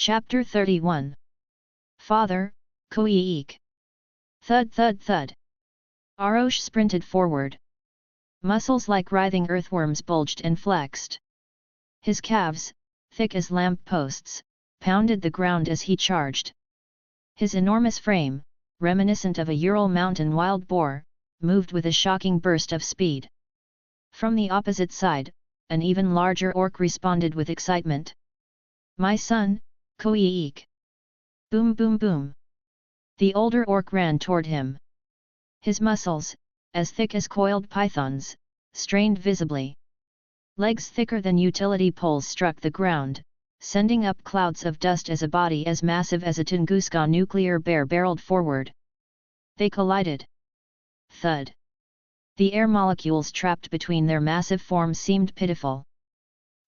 Chapter 31. Father, Koiik. Thud thud thud. Arosh sprinted forward. Muscles like writhing earthworms bulged and flexed. His calves, thick as lamp posts, pounded the ground as he charged. His enormous frame, reminiscent of a Ural mountain wild boar, moved with a shocking burst of speed. From the opposite side, an even larger orc responded with excitement. "My son, Koiik!" Boom boom boom. The older orc ran toward him. His muscles, as thick as coiled pythons, strained visibly. Legs thicker than utility poles struck the ground, sending up clouds of dust as a body as massive as a Tunguska nuclear bear barreled forward. They collided. Thud. The air molecules trapped between their massive forms seemed pitiful.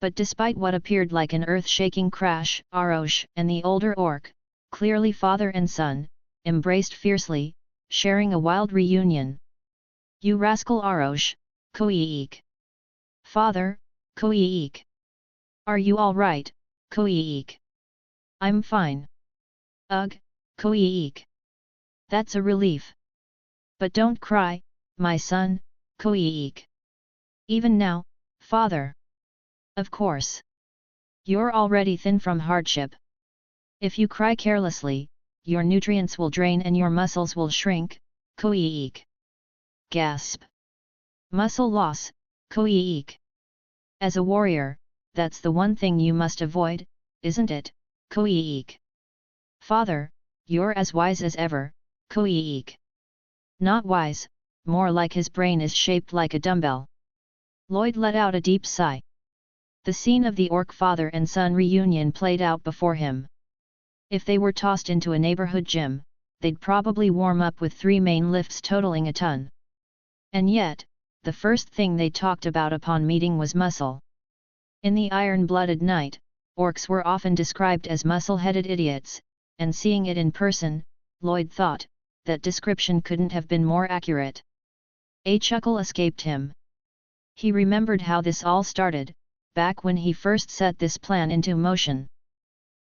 But despite what appeared like an earth-shaking crash, Arosh and the older orc, clearly father and son, embraced fiercely, sharing a wild reunion. "You rascal Arosh, Koiik!" "Father, Koiik! Are you all right, Koiik?" "I'm fine." "Ugh, Koiik! That's a relief. But don't cry, my son, Koiik. Even now, father. Of course. You're already thin from hardship. If you cry carelessly, your nutrients will drain and your muscles will shrink, Koiik." Gasp. "Muscle loss, Koiik. As a warrior, that's the one thing you must avoid, isn't it, Koiik?" "Father, you're as wise as ever, Koiik." "Not wise, more like his brain is shaped like a dumbbell." Lloyd let out a deep sigh. The scene of the orc father and son reunion played out before him. If they were tossed into a neighborhood gym, they'd probably warm up with 3 main lifts totaling a ton. And yet, the first thing they talked about upon meeting was muscle. In the iron-blooded night, orcs were often described as muscle-headed idiots, and seeing it in person, Lloyd thought, that description couldn't have been more accurate. A chuckle escaped him. He remembered how this all started, back when he first set this plan into motion.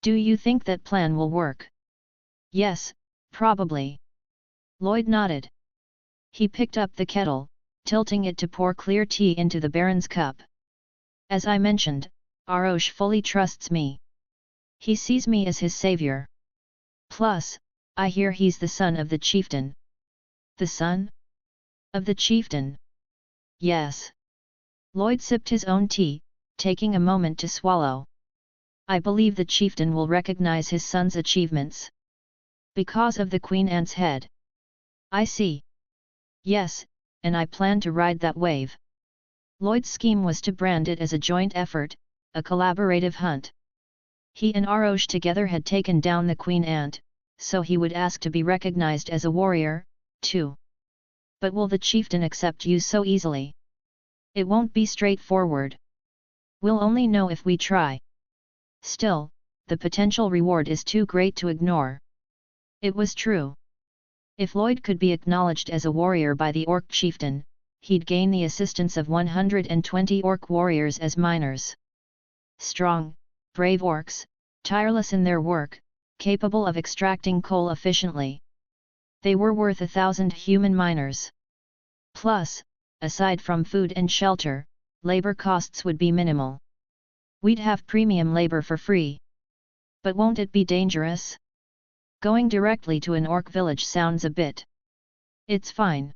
"Do you think that plan will work?" "Yes, probably." Lloyd nodded. He picked up the kettle, tilting it to pour clear tea into the Baron's cup. "As I mentioned, Arosh fully trusts me. He sees me as his savior. Plus, I hear he's the son of the chieftain." "The son? Of the chieftain?" "Yes." Lloyd sipped his own tea, taking a moment to swallow. "I believe the chieftain will recognize his son's achievements. Because of the Queen Ant's head." "I see." "Yes, and I plan to ride that wave." Lloyd's scheme was to brand it as a joint effort, a collaborative hunt. He and Arosh together had taken down the Queen Ant, so he would ask to be recognized as a warrior, too. But will the chieftain accept you so easily? It won't be straightforward. We'll only know if we try. Still, the potential reward is too great to ignore. It was true. If Lloyd could be acknowledged as a warrior by the orc chieftain, he'd gain the assistance of 120 orc warriors as miners. Strong, brave orcs, tireless in their work, capable of extracting coal efficiently. They were worth 1,000 human miners. Plus, aside from food and shelter, labor costs would be minimal. We'd have premium labor for free. But won't it be dangerous? Going directly to an orc village sounds a bit. It's fine.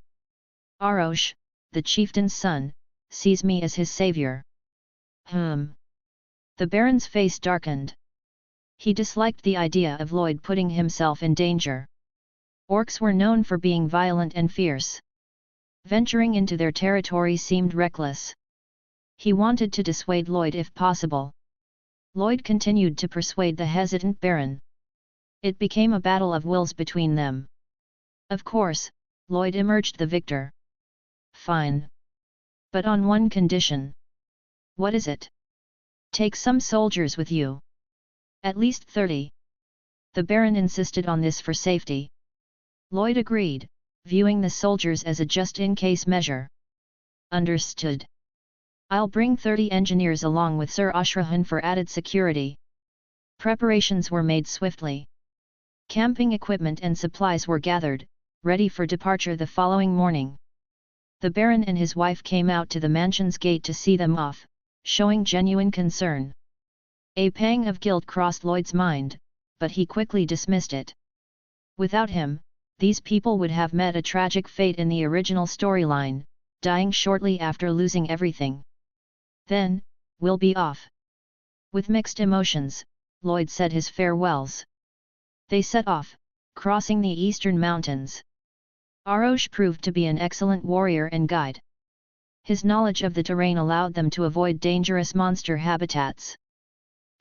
Arosh, the chieftain's son, sees me as his savior. The Baron's face darkened. He disliked the idea of Lloyd putting himself in danger. Orcs were known for being violent and fierce. Venturing into their territory seemed reckless. He wanted to dissuade Lloyd if possible. Lloyd continued to persuade the hesitant Baron. It became a battle of wills between them. Of course, Lloyd emerged the victor. "Fine. But on one condition." "What is it?" "Take some soldiers with you. At least 30. The Baron insisted on this for safety. Lloyd agreed, viewing the soldiers as a just-in-case measure. "Understood. I'll bring 30 engineers along with Sir Ashrahan for added security." Preparations were made swiftly. Camping equipment and supplies were gathered, ready for departure the following morning. The Baron and his wife came out to the mansion's gate to see them off, showing genuine concern. A pang of guilt crossed Lloyd's mind, but he quickly dismissed it. Without him, these people would have met a tragic fate in the original storyline, dying shortly after losing everything. Then, we'll be off. With mixed emotions, Lloyd said his farewells. They set off, crossing the eastern mountains. Arosh proved to be an excellent warrior and guide. His knowledge of the terrain allowed them to avoid dangerous monster habitats.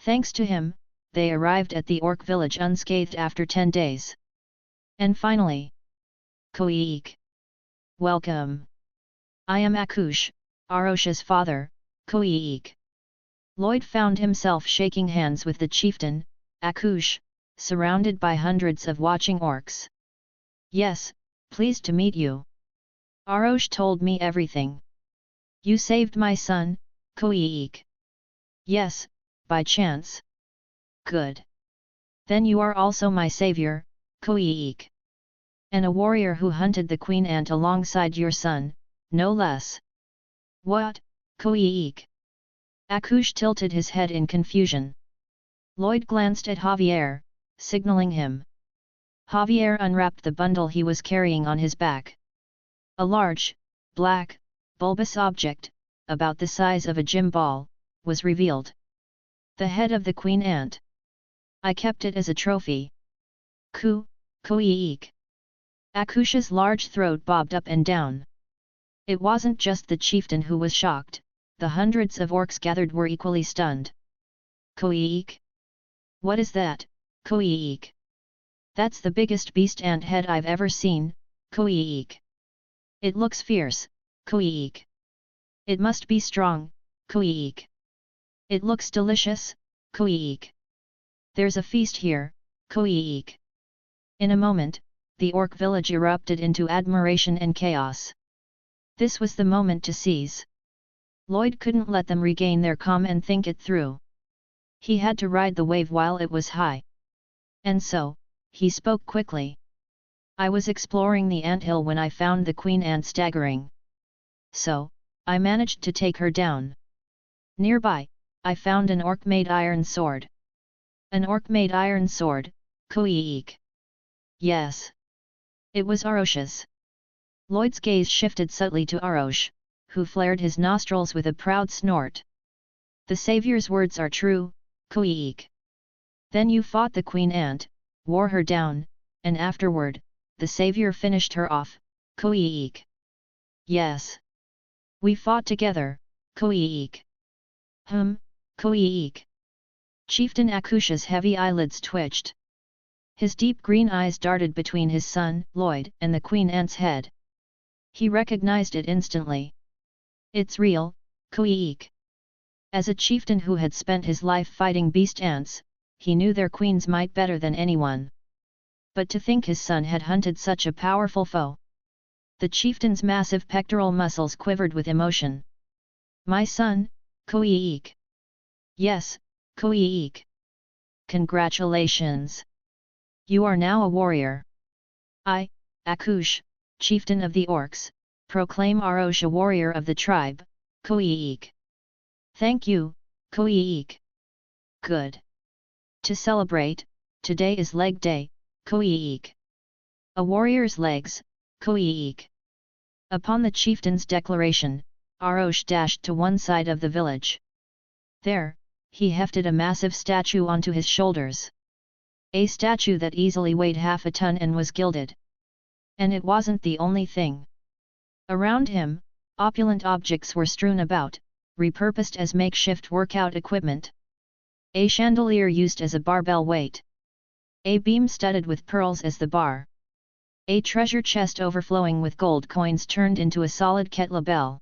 Thanks to him, they arrived at the orc village unscathed after 10 days. And finally, Koiik. Welcome. I am Akush, Arosh's father, Koiik. Lloyd found himself shaking hands with the chieftain, Akush, surrounded by hundreds of watching orcs. Yes, pleased to meet you. Arosh told me everything. You saved my son, Koiik. Yes, by chance. Good. Then you are also my savior, Koiik. And a warrior who hunted the queen ant alongside your son, no less. What, Koiik? Akush tilted his head in confusion. Lloyd glanced at Javier, signaling him. Javier unwrapped the bundle he was carrying on his back. A large, black, bulbous object, about the size of a gym ball, was revealed. The head of the queen ant. I kept it as a trophy. Koiik. Akush's large throat bobbed up and down. It wasn't just the chieftain who was shocked, the hundreds of orcs gathered were equally stunned. Koiik? What is that, Koiik? That's the biggest beast ant head I've ever seen, Koiik. It looks fierce, Koiik. It must be strong, Koiik. It looks delicious, Koiik. There's a feast here, Koiik. In a moment, the orc village erupted into admiration and chaos. This was the moment to seize. Lloyd couldn't let them regain their calm and think it through. He had to ride the wave while it was high. And so, he spoke quickly. I was exploring the anthill when I found the queen ant staggering. So, I managed to take her down. Nearby, I found an orc-made iron sword. An orc-made iron sword, Koiik. Yes. It was Arosh's. Lloyd's gaze shifted subtly to Arosh, who flared his nostrils with a proud snort. The savior's words are true, Koiik. Then you fought the queen ant, wore her down, and afterward, the savior finished her off, Koiik. Yes. We fought together, Koiik. Koiik. Chieftain Akush's heavy eyelids twitched. His deep green eyes darted between his son, Lloyd, and the queen ant's head. He recognized it instantly. It's real, Koiik. As a chieftain who had spent his life fighting beast ants, he knew their queens might better than anyone. But to think his son had hunted such a powerful foe. The chieftain's massive pectoral muscles quivered with emotion. My son, Koiik. Yes, Koiik. Congratulations. You are now a warrior. I, Akush, chieftain of the orcs, proclaim Arosh a warrior of the tribe, Koiik. Thank you, Koiik. Good. To celebrate, today is leg day, Koiik. A warrior's legs, Koiik. Upon the chieftain's declaration, Arosh dashed to one side of the village. There, he hefted a massive statue onto his shoulders. A statue that easily weighed half a ton and was gilded. And it wasn't the only thing. Around him, opulent objects were strewn about, repurposed as makeshift workout equipment. A chandelier used as a barbell weight. A beam studded with pearls as the bar. A treasure chest overflowing with gold coins turned into a solid kettlebell.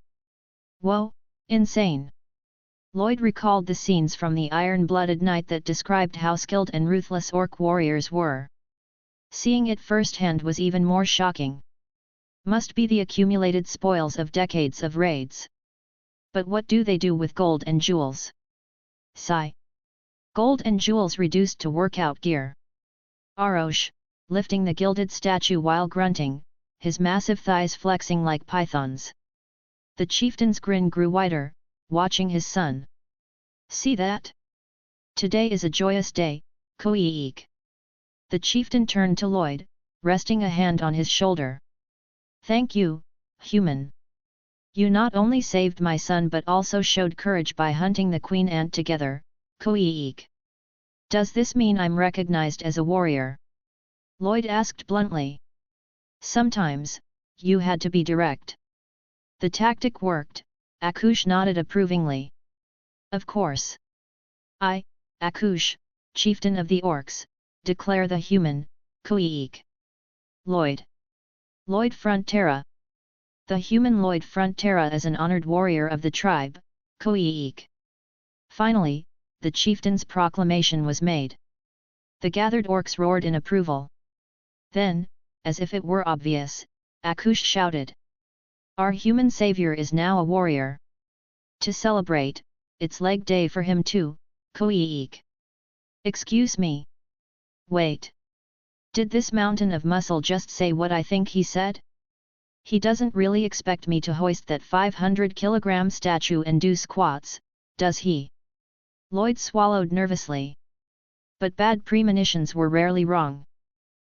Whoa, insane! Lloyd recalled the scenes from the Iron-Blooded Night that described how skilled and ruthless orc warriors were. Seeing it firsthand was even more shocking. Must be the accumulated spoils of decades of raids. But what do they do with gold and jewels? Sigh. Gold and jewels reduced to workout gear. Arosh, lifting the gilded statue while grunting, his massive thighs flexing like pythons. The chieftain's grin grew wider, watching his son. See that? Today is a joyous day, Koiik. The chieftain turned to Lloyd, resting a hand on his shoulder. Thank you, human. You not only saved my son but also showed courage by hunting the queen ant together, Koiik. Does this mean I'm recognized as a warrior? Lloyd asked bluntly. Sometimes, you had to be direct. The tactic worked, Akush nodded approvingly. Of course. I, Akush, chieftain of the orcs, declare the human, Koiik. Lloyd. Lloyd Frontera. The human Lloyd Frontera is an honored warrior of the tribe, Koiik. Finally, the chieftain's proclamation was made. The gathered orcs roared in approval. Then, as if it were obvious, Akush shouted. Our human savior is now a warrior. To celebrate, it's leg day for him too, Koiik. Excuse me. Wait. Did this mountain of muscle just say what I think he said? He doesn't really expect me to hoist that 500-kilogram statue and do squats, does he? Lloyd swallowed nervously. But bad premonitions were rarely wrong.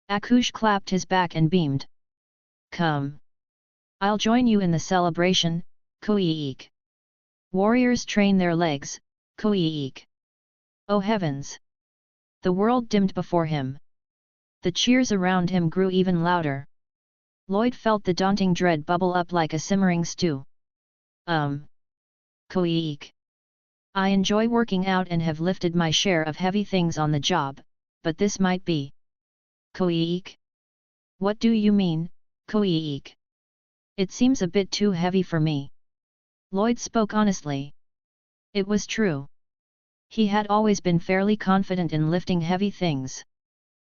Akush clapped his back and beamed. Come. I'll join you in the celebration, Koiik. Warriors train their legs, Koiik. Oh heavens! The world dimmed before him. The cheers around him grew even louder. Lloyd felt the daunting dread bubble up like a simmering stew. Koiik. I enjoy working out and have lifted my share of heavy things on the job, but this might be. Koiik? What do you mean, Koiik? It seems a bit too heavy for me. Lloyd spoke honestly. It was true. He had always been fairly confident in lifting heavy things.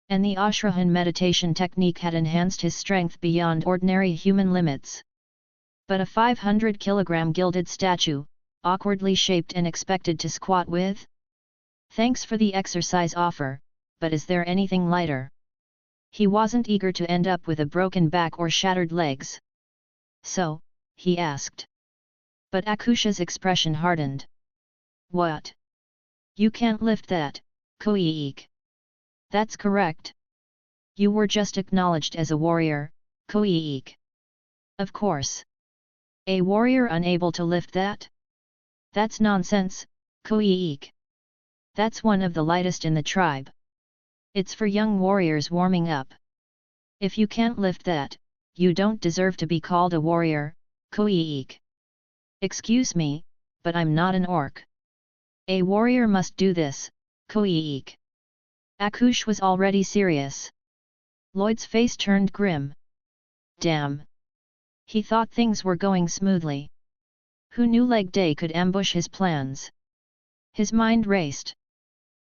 And the Ashrahan meditation technique had enhanced his strength beyond ordinary human limits. But a 500-kilogram gilded statue, awkwardly shaped and expected to squat with? Thanks for the exercise offer, but is there anything lighter? He wasn't eager to end up with a broken back or shattered legs. So, he asked. But Akusha's expression hardened. What? You can't lift that, Koiik. That's correct. You were just acknowledged as a warrior, Koiik. Of course. A warrior unable to lift that? That's nonsense, Koiik. That's one of the lightest in the tribe. It's for young warriors warming up. If you can't lift that, you don't deserve to be called a warrior, Koiik. Excuse me, but I'm not an orc. A warrior must do this, Koiik. Akush was already serious. Lloyd's face turned grim. Damn. He thought things were going smoothly. Who knew leg day could ambush his plans? His mind raced.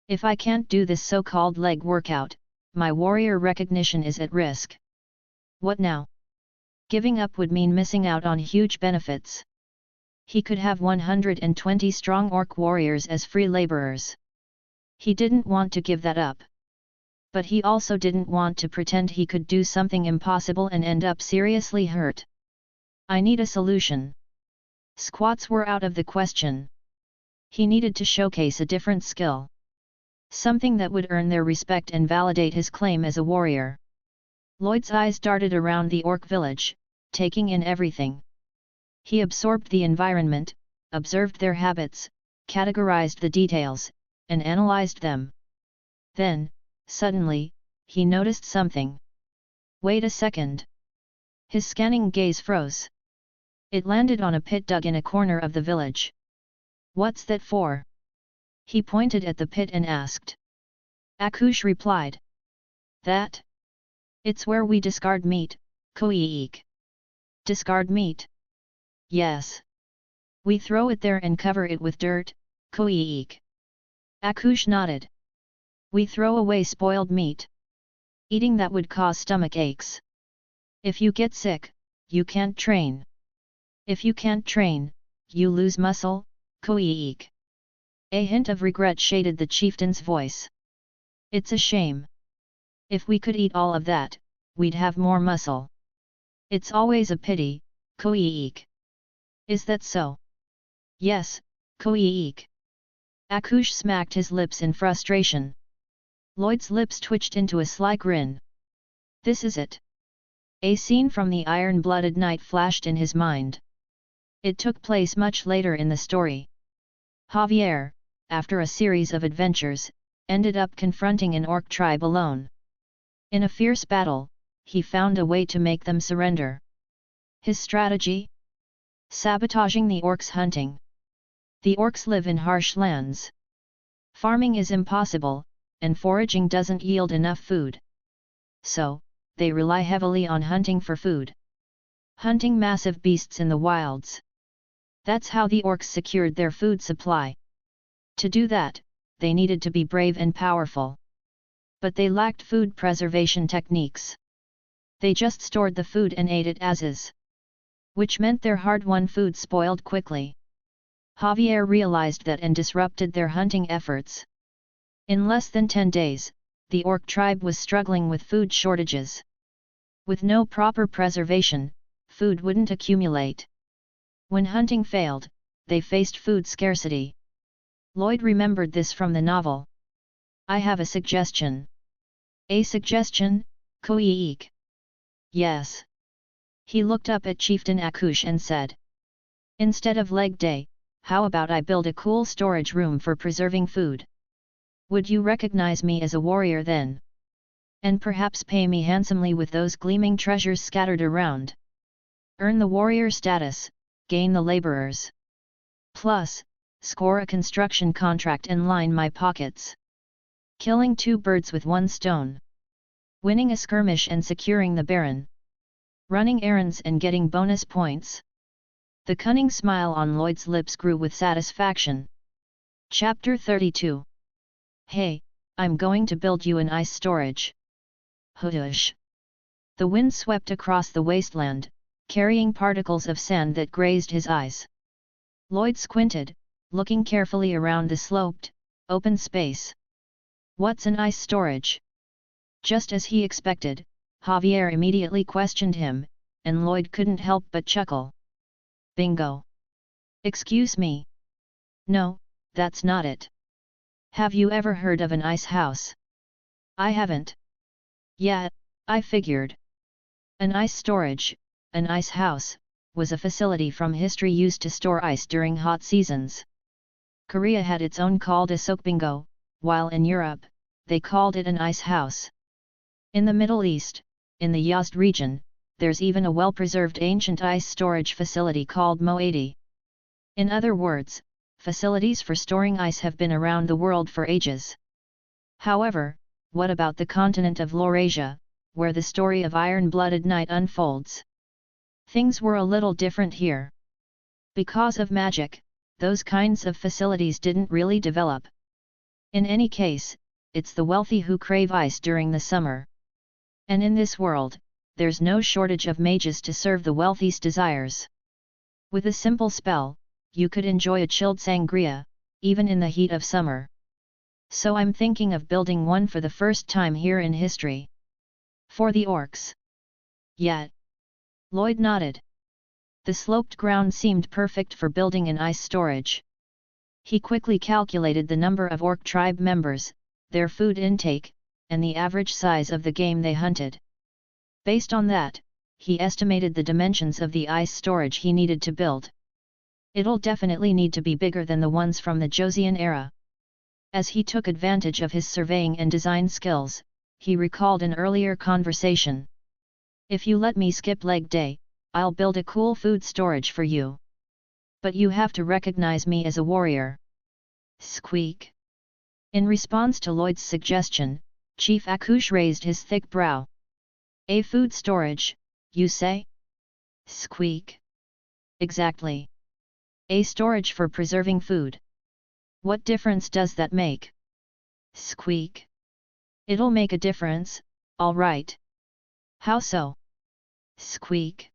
If I can't do this so-called leg workout, my warrior recognition is at risk. What now? Giving up would mean missing out on huge benefits. He could have 120 strong orc warriors as free laborers. He didn't want to give that up. But he also didn't want to pretend he could do something impossible and end up seriously hurt. I need a solution. Squats were out of the question. He needed to showcase a different skill. Something that would earn their respect and validate his claim as a warrior. Lloyd's eyes darted around the orc village, taking in everything. He absorbed the environment, observed their habits, categorized the details, and analyzed them. Then, suddenly, he noticed something. Wait a second. His scanning gaze froze. It landed on a pit dug in a corner of the village. What's that for? He pointed at the pit and asked. Akush replied. That? It's where we discard meat, Koiik. Discard meat? Yes. We throw it there and cover it with dirt, Koiik. Akush nodded. We throw away spoiled meat. Eating that would cause stomach aches. If you get sick, you can't train. If you can't train, you lose muscle, Koiik. A hint of regret shaded the chieftain's voice. It's a shame. If we could eat all of that, we'd have more muscle. It's always a pity, Koiik. Is that so? Yes, Koiik. Akush smacked his lips in frustration. Lloyd's lips twitched into a sly grin. This is it. A scene from the Iron-Blooded Knight flashed in his mind. It took place much later in the story. Javier, after a series of adventures, ended up confronting an orc tribe alone. In a fierce battle, he found a way to make them surrender. His strategy? Sabotaging the orcs' hunting. The orcs live in harsh lands. Farming is impossible, and foraging doesn't yield enough food. So, they rely heavily on hunting for food. Hunting massive beasts in the wilds. That's how the orcs secured their food supply. To do that, they needed to be brave and powerful. But they lacked food preservation techniques. They just stored the food and ate it as is. Which meant their hard-won food spoiled quickly. Javier realized that and disrupted their hunting efforts. In less than 10 days, the orc tribe was struggling with food shortages. With no proper preservation, food wouldn't accumulate. When hunting failed, they faced food scarcity. Lloyd remembered this from the novel. I have a suggestion. A suggestion, Koiik? Yes. He looked up at Chieftain Akush and said. Instead of leg day, how about I build a cool storage room for preserving food? Would you recognize me as a warrior then? And perhaps pay me handsomely with those gleaming treasures scattered around. Earn the warrior status, gain the laborers. Plus, score a construction contract and line my pockets. Killing 2 birds with 1 stone. Winning a skirmish and securing the Baron. Running errands and getting bonus points. The cunning smile on Lloyd's lips grew with satisfaction. Chapter 32. Hey, I'm going to build you an ice storage. Hudush. The wind swept across the wasteland, carrying particles of sand that grazed his eyes. Lloyd squinted, looking carefully around the sloped, open space. What's an ice storage? Just as he expected, Javier immediately questioned him, and Lloyd couldn't help but chuckle. Bingo! Excuse me. No, that's not it. Have you ever heard of an ice house? I haven't. Yeah, I figured. An ice storage, an ice house, was a facility from history used to store ice during hot seasons. Korea had its own called a sokbingo, while in Europe, they called it an ice house. In the Middle East, in the Yazd region, there's even a well-preserved ancient ice storage facility called Moadi. In other words, facilities for storing ice have been around the world for ages. However, what about the continent of Laurasia, where the story of Iron-Blooded Knight unfolds? Things were a little different here. Because of magic, those kinds of facilities didn't really develop. In any case, it's the wealthy who crave ice during the summer. And in this world, there's no shortage of mages to serve the wealthy's desires. With a simple spell, you could enjoy a chilled sangria, even in the heat of summer. So I'm thinking of building one for the first time here in history. For the orcs. Yet. Lloyd nodded. The sloped ground seemed perfect for building an ice storage. He quickly calculated the number of orc tribe members, their food intake, and the average size of the game they hunted. Based on that, he estimated the dimensions of the ice storage he needed to build. It'll definitely need to be bigger than the ones from the Joseon era. As he took advantage of his surveying and design skills, he recalled an earlier conversation. If you let me skip leg day, I'll build a cool food storage for you. But you have to recognize me as a warrior. Squeak. In response to Lloyd's suggestion, Chief Akush raised his thick brow. A food storage, you say? Squeak. Exactly. A storage for preserving food. What difference does that make? Squeak. It'll make a difference, all right. How so? Squeak.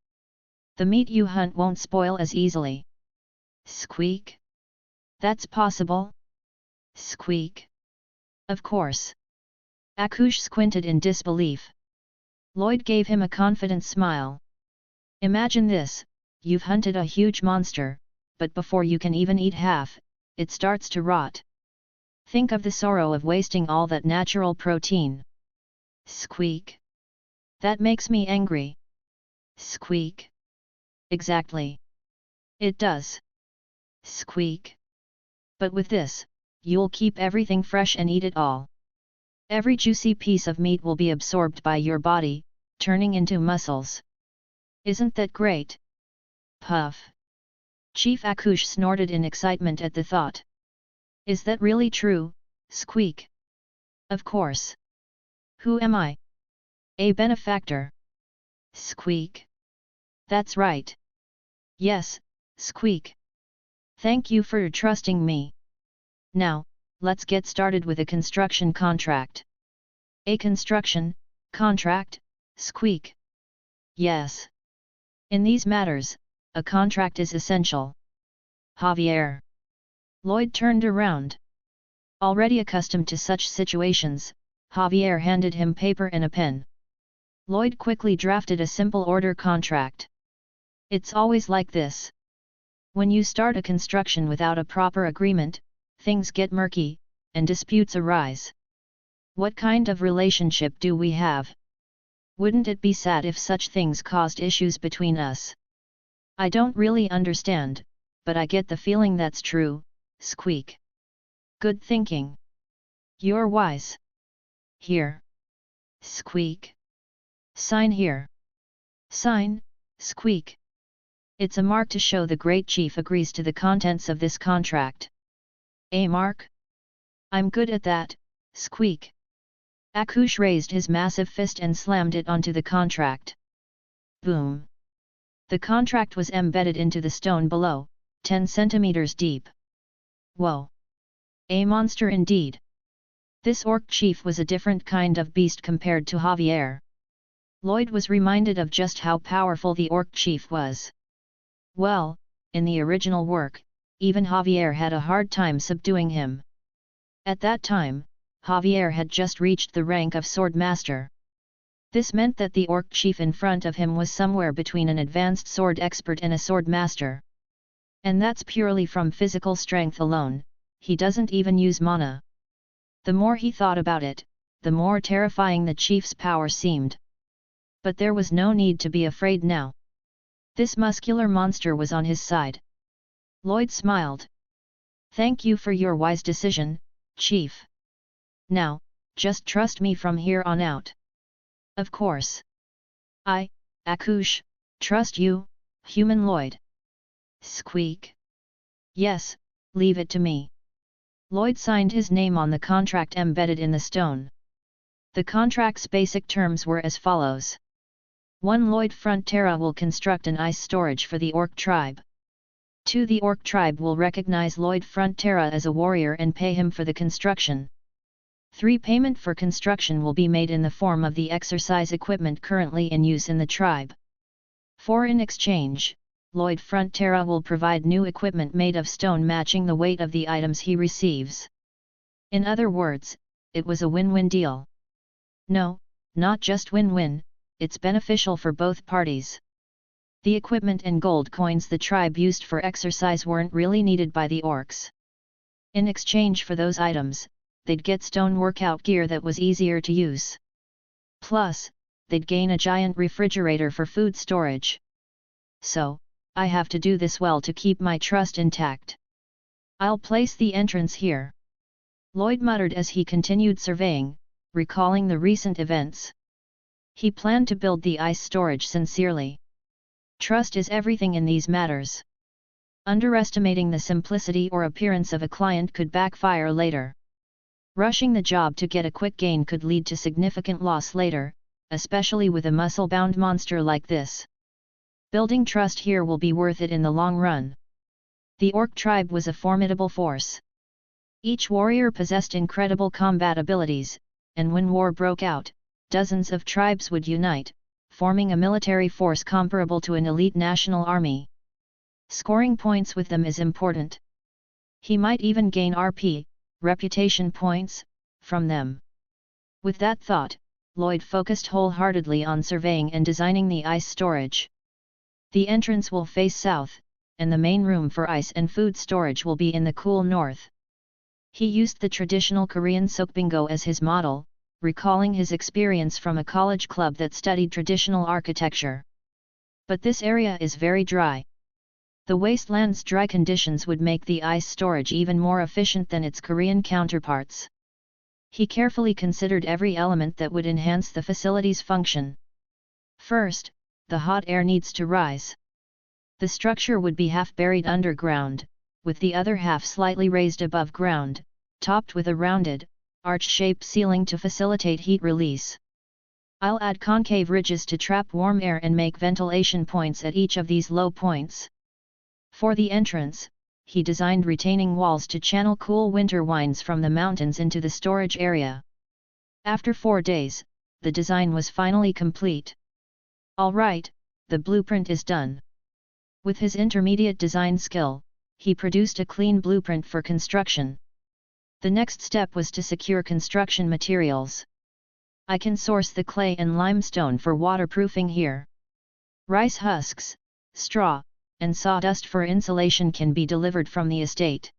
The meat you hunt won't spoil as easily. Squeak. That's possible? Squeak. Of course. Akush squinted in disbelief. Lloyd gave him a confident smile. Imagine this, you've hunted a huge monster, but before you can even eat half, it starts to rot. Think of the sorrow of wasting all that natural protein. Squeak. That makes me angry. Squeak. Exactly. It does. Squeak. But with this, you'll keep everything fresh and eat it all. Every juicy piece of meat will be absorbed by your body, turning into muscles. Isn't that great? Puff. Chief Akush snorted in excitement at the thought. Is that really true, Squeak? Of course. Who am I? A benefactor. Squeak. That's right. Yes, Squeak. Thank you for trusting me. Now, let's get started with a construction contract. A construction contract, Squeak. Yes. In these matters, a contract is essential. Javier. Lloyd turned around. Already accustomed to such situations, Javier handed him paper and a pen. Lloyd quickly drafted a simple order contract. It's always like this. When you start a construction without a proper agreement, things get murky, and disputes arise. What kind of relationship do we have? Wouldn't it be sad if such things caused issues between us? I don't really understand, but I get the feeling that's true, Squeak. Good thinking. You're wise. Here. Squeak. Sign here. Sign, Squeak. It's a mark to show the great chief agrees to the contents of this contract. A mark? I'm good at that, Squeak. Akush raised his massive fist and slammed it onto the contract. Boom. The contract was embedded into the stone below, 10 centimeters deep. Whoa! A monster indeed. This orc chief was a different kind of beast compared to Javier. Lloyd was reminded of just how powerful the orc chief was. Well, in the original work, even Javier had a hard time subduing him. At that time, Javier had just reached the rank of sword master. This meant that the orc chief in front of him was somewhere between an advanced sword expert and a sword master. And that's purely from physical strength alone, he doesn't even use mana. The more he thought about it, the more terrifying the chief's power seemed. But there was no need to be afraid now. This muscular monster was on his side. Lloyd smiled. Thank you for your wise decision, Chief. Now, just trust me from here on out. Of course. I, Akush, trust you, human Lloyd. Squeak. Yes, leave it to me. Lloyd signed his name on the contract embedded in the stone. The contract's basic terms were as follows. 1. Lloyd Frontera will construct an ice storage for the Orc tribe. 2. The Orc tribe will recognize Lloyd Frontera as a warrior and pay him for the construction. 3. Payment for construction will be made in the form of the exercise equipment currently in use in the tribe. 4. In exchange, Lloyd Frontera will provide new equipment made of stone matching the weight of the items he receives. In other words, it was a win-win deal. No, not just win-win, it's beneficial for both parties. The equipment and gold coins the tribe used for exercise weren't really needed by the orcs. In exchange for those items, they'd get stone workout gear that was easier to use. Plus, they'd gain a giant refrigerator for food storage. So, I have to do this well to keep my trust intact. I'll place the entrance here. Lloyd muttered as he continued surveying, recalling the recent events. He planned to build the ice storage sincerely. Trust is everything in these matters. Underestimating the simplicity or appearance of a client could backfire later. Rushing the job to get a quick gain could lead to significant loss later, especially with a muscle-bound monster like this. Building trust here will be worth it in the long run. The Orc tribe was a formidable force. Each warrior possessed incredible combat abilities, and when war broke out, dozens of tribes would unite, forming a military force comparable to an elite national army. Scoring points with them is important. He might even gain RP, reputation points, from them. With that thought, Lloyd focused wholeheartedly on surveying and designing the ice storage. The entrance will face south, and the main room for ice and food storage will be in the cool north. He used the traditional Korean sokbingo as his model, recalling his experience from a college club that studied traditional architecture. But this area is very dry. The wasteland's dry conditions would make the ice storage even more efficient than its Korean counterparts. He carefully considered every element that would enhance the facility's function. First, the hot air needs to rise. The structure would be half buried underground, with the other half slightly raised above ground, topped with a rounded, arch-shaped ceiling to facilitate heat release. I'll add concave ridges to trap warm air and make ventilation points at each of these low points. For the entrance, he designed retaining walls to channel cool winter winds from the mountains into the storage area. After 4 days, the design was finally complete. All right, the blueprint is done. With his intermediate design skill, he produced a clean blueprint for construction. The next step was to secure construction materials. I can source the clay and limestone for waterproofing here. Rice husks, straw, and sawdust for insulation can be delivered from the estate.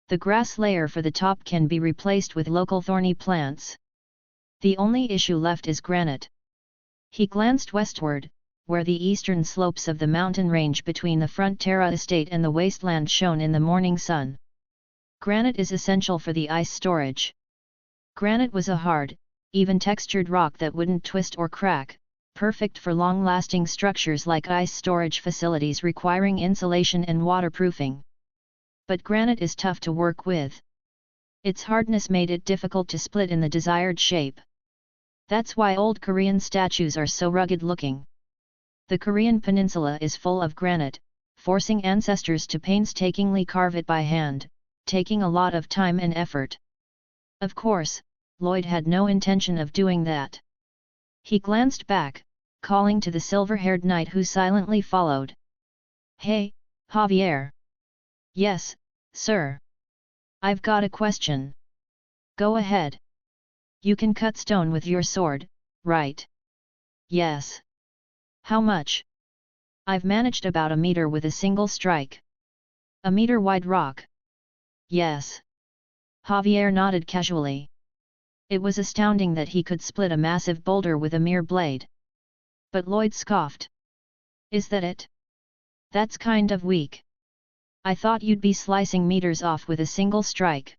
The grass layer for the top can be replaced with local thorny plants. The only issue left is granite. He glanced westward, where the eastern slopes of the mountain range between the Front Terra estate and the wasteland shone in the morning sun. Granite is essential for the ice storage. Granite was a hard, even textured rock that wouldn't twist or crack, perfect for long-lasting structures like ice storage facilities requiring insulation and waterproofing. But granite is tough to work with. Its hardness made it difficult to split in the desired shape. That's why old Korean statues are so rugged-looking. The Korean peninsula is full of granite, forcing ancestors to painstakingly carve it by hand, taking a lot of time and effort. Of course, Lloyd had no intention of doing that. He glanced back, calling to the silver-haired knight who silently followed. "Hey, Javier." "Yes, sir. I've got a question." "Go ahead." "You can cut stone with your sword, right?" "Yes." "How much?" "I've managed about a meter with a single strike." "A meter-wide rock?" "Yes." Javier nodded casually. It was astounding that he could split a massive boulder with a mere blade. But Lloyd scoffed. "Is that it? That's kind of weak. I thought you'd be slicing meters off with a single strike.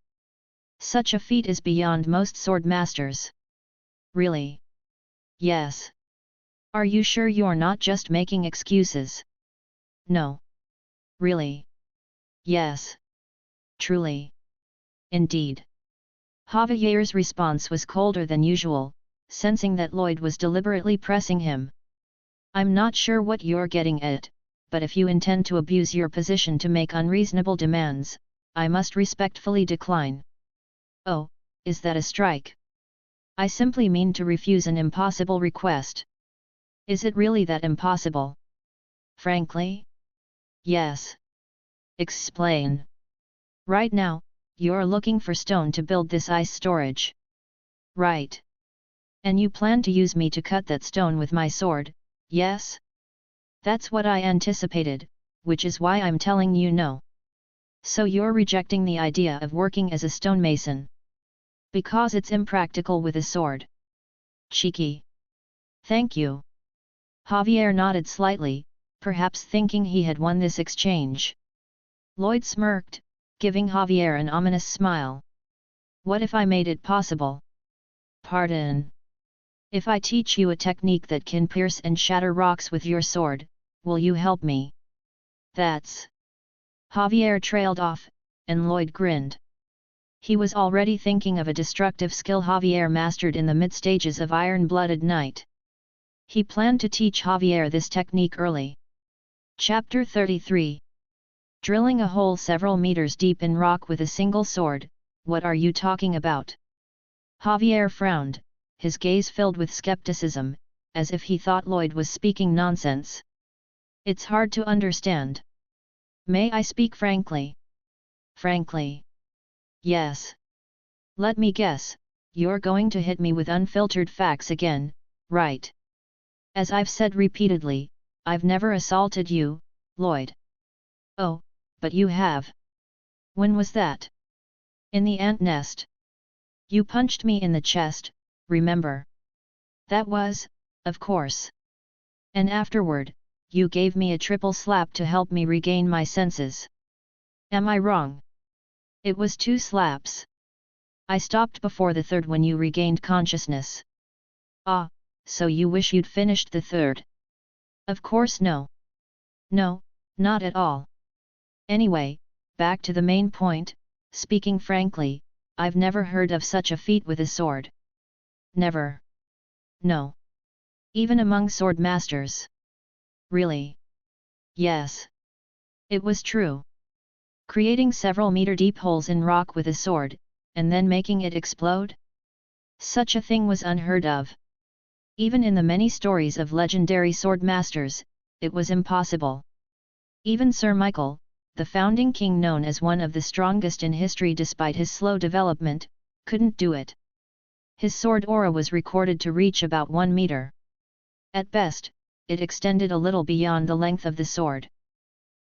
Such a feat is beyond most sword masters." "Really?" "Yes." "Are you sure you're not just making excuses?" "No. Really?" "Yes. Truly." "Indeed." Javier's response was colder than usual, sensing that Lloyd was deliberately pressing him. "I'm not sure what you're getting at, but if you intend to abuse your position to make unreasonable demands, I must respectfully decline." "Oh, is that a strike?" "I simply mean to refuse an impossible request." "Is it really that impossible?" "Frankly?" "Yes." "Explain." "Right now, you're looking for stone to build this ice storage." "Right. And you plan to use me to cut that stone with my sword, yes?" "That's what I anticipated, which is why I'm telling you no." "So you're rejecting the idea of working as a stonemason?" "Because it's impractical with a sword." "Cheeky." "Thank you." Javier nodded slightly, perhaps thinking he had won this exchange. Lloyd smirked, giving Javier an ominous smile. "What if I made it possible?" "Pardon?" "If I teach you a technique that can pierce and shatter rocks with your sword, will you help me?" "That's..." Javier trailed off, and Lloyd grinned. He was already thinking of a destructive skill Javier mastered in the mid-stages of Iron-Blooded Knight. He planned to teach Javier this technique early. Chapter 33. Drilling a hole several meters deep in rock with a single sword, what are you talking about? Javier frowned, his gaze filled with skepticism, as if he thought Lloyd was speaking nonsense. "It's hard to understand." "May I speak frankly?" "Frankly?" "Yes." Let me guess, you're going to hit me with unfiltered facts again, right? As I've said repeatedly, I've never assaulted you, Lloyd. Oh, but you have. When was that? In the ant nest. You punched me in the chest, remember? That was, of course. And afterward, you gave me a triple slap to help me regain my senses. Am I wrong? It was 2 slaps. I stopped before the third when you regained consciousness. Ah, so you wish you'd finished the third? Of course no. No, not at all. Anyway, back to the main point, speaking frankly, I've never heard of such a feat with a sword. Never. No. Even among sword masters. Really? Yes. It was true. Creating several meter-deep holes in rock with a sword, and then making it explode? Such a thing was unheard of. Even in the many stories of legendary sword masters, it was impossible. Even Sir Michael, the founding king known as one of the strongest in history despite his slow development, couldn't do it. His sword aura was recorded to reach about 1 meter. At best, it extended a little beyond the length of the sword.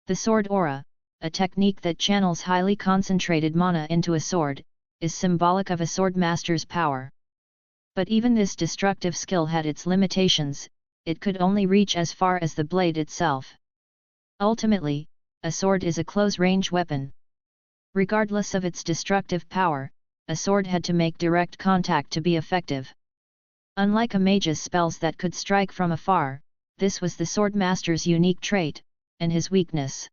The sword aura, a technique that channels highly concentrated mana into a sword, is symbolic of a sword master's power. But even this destructive skill had its limitations, it could only reach as far as the blade itself. Ultimately, a sword is a close-range weapon. Regardless of its destructive power, a sword had to make direct contact to be effective. Unlike a mage's spells that could strike from afar, this was the sword master's unique trait, and his weakness.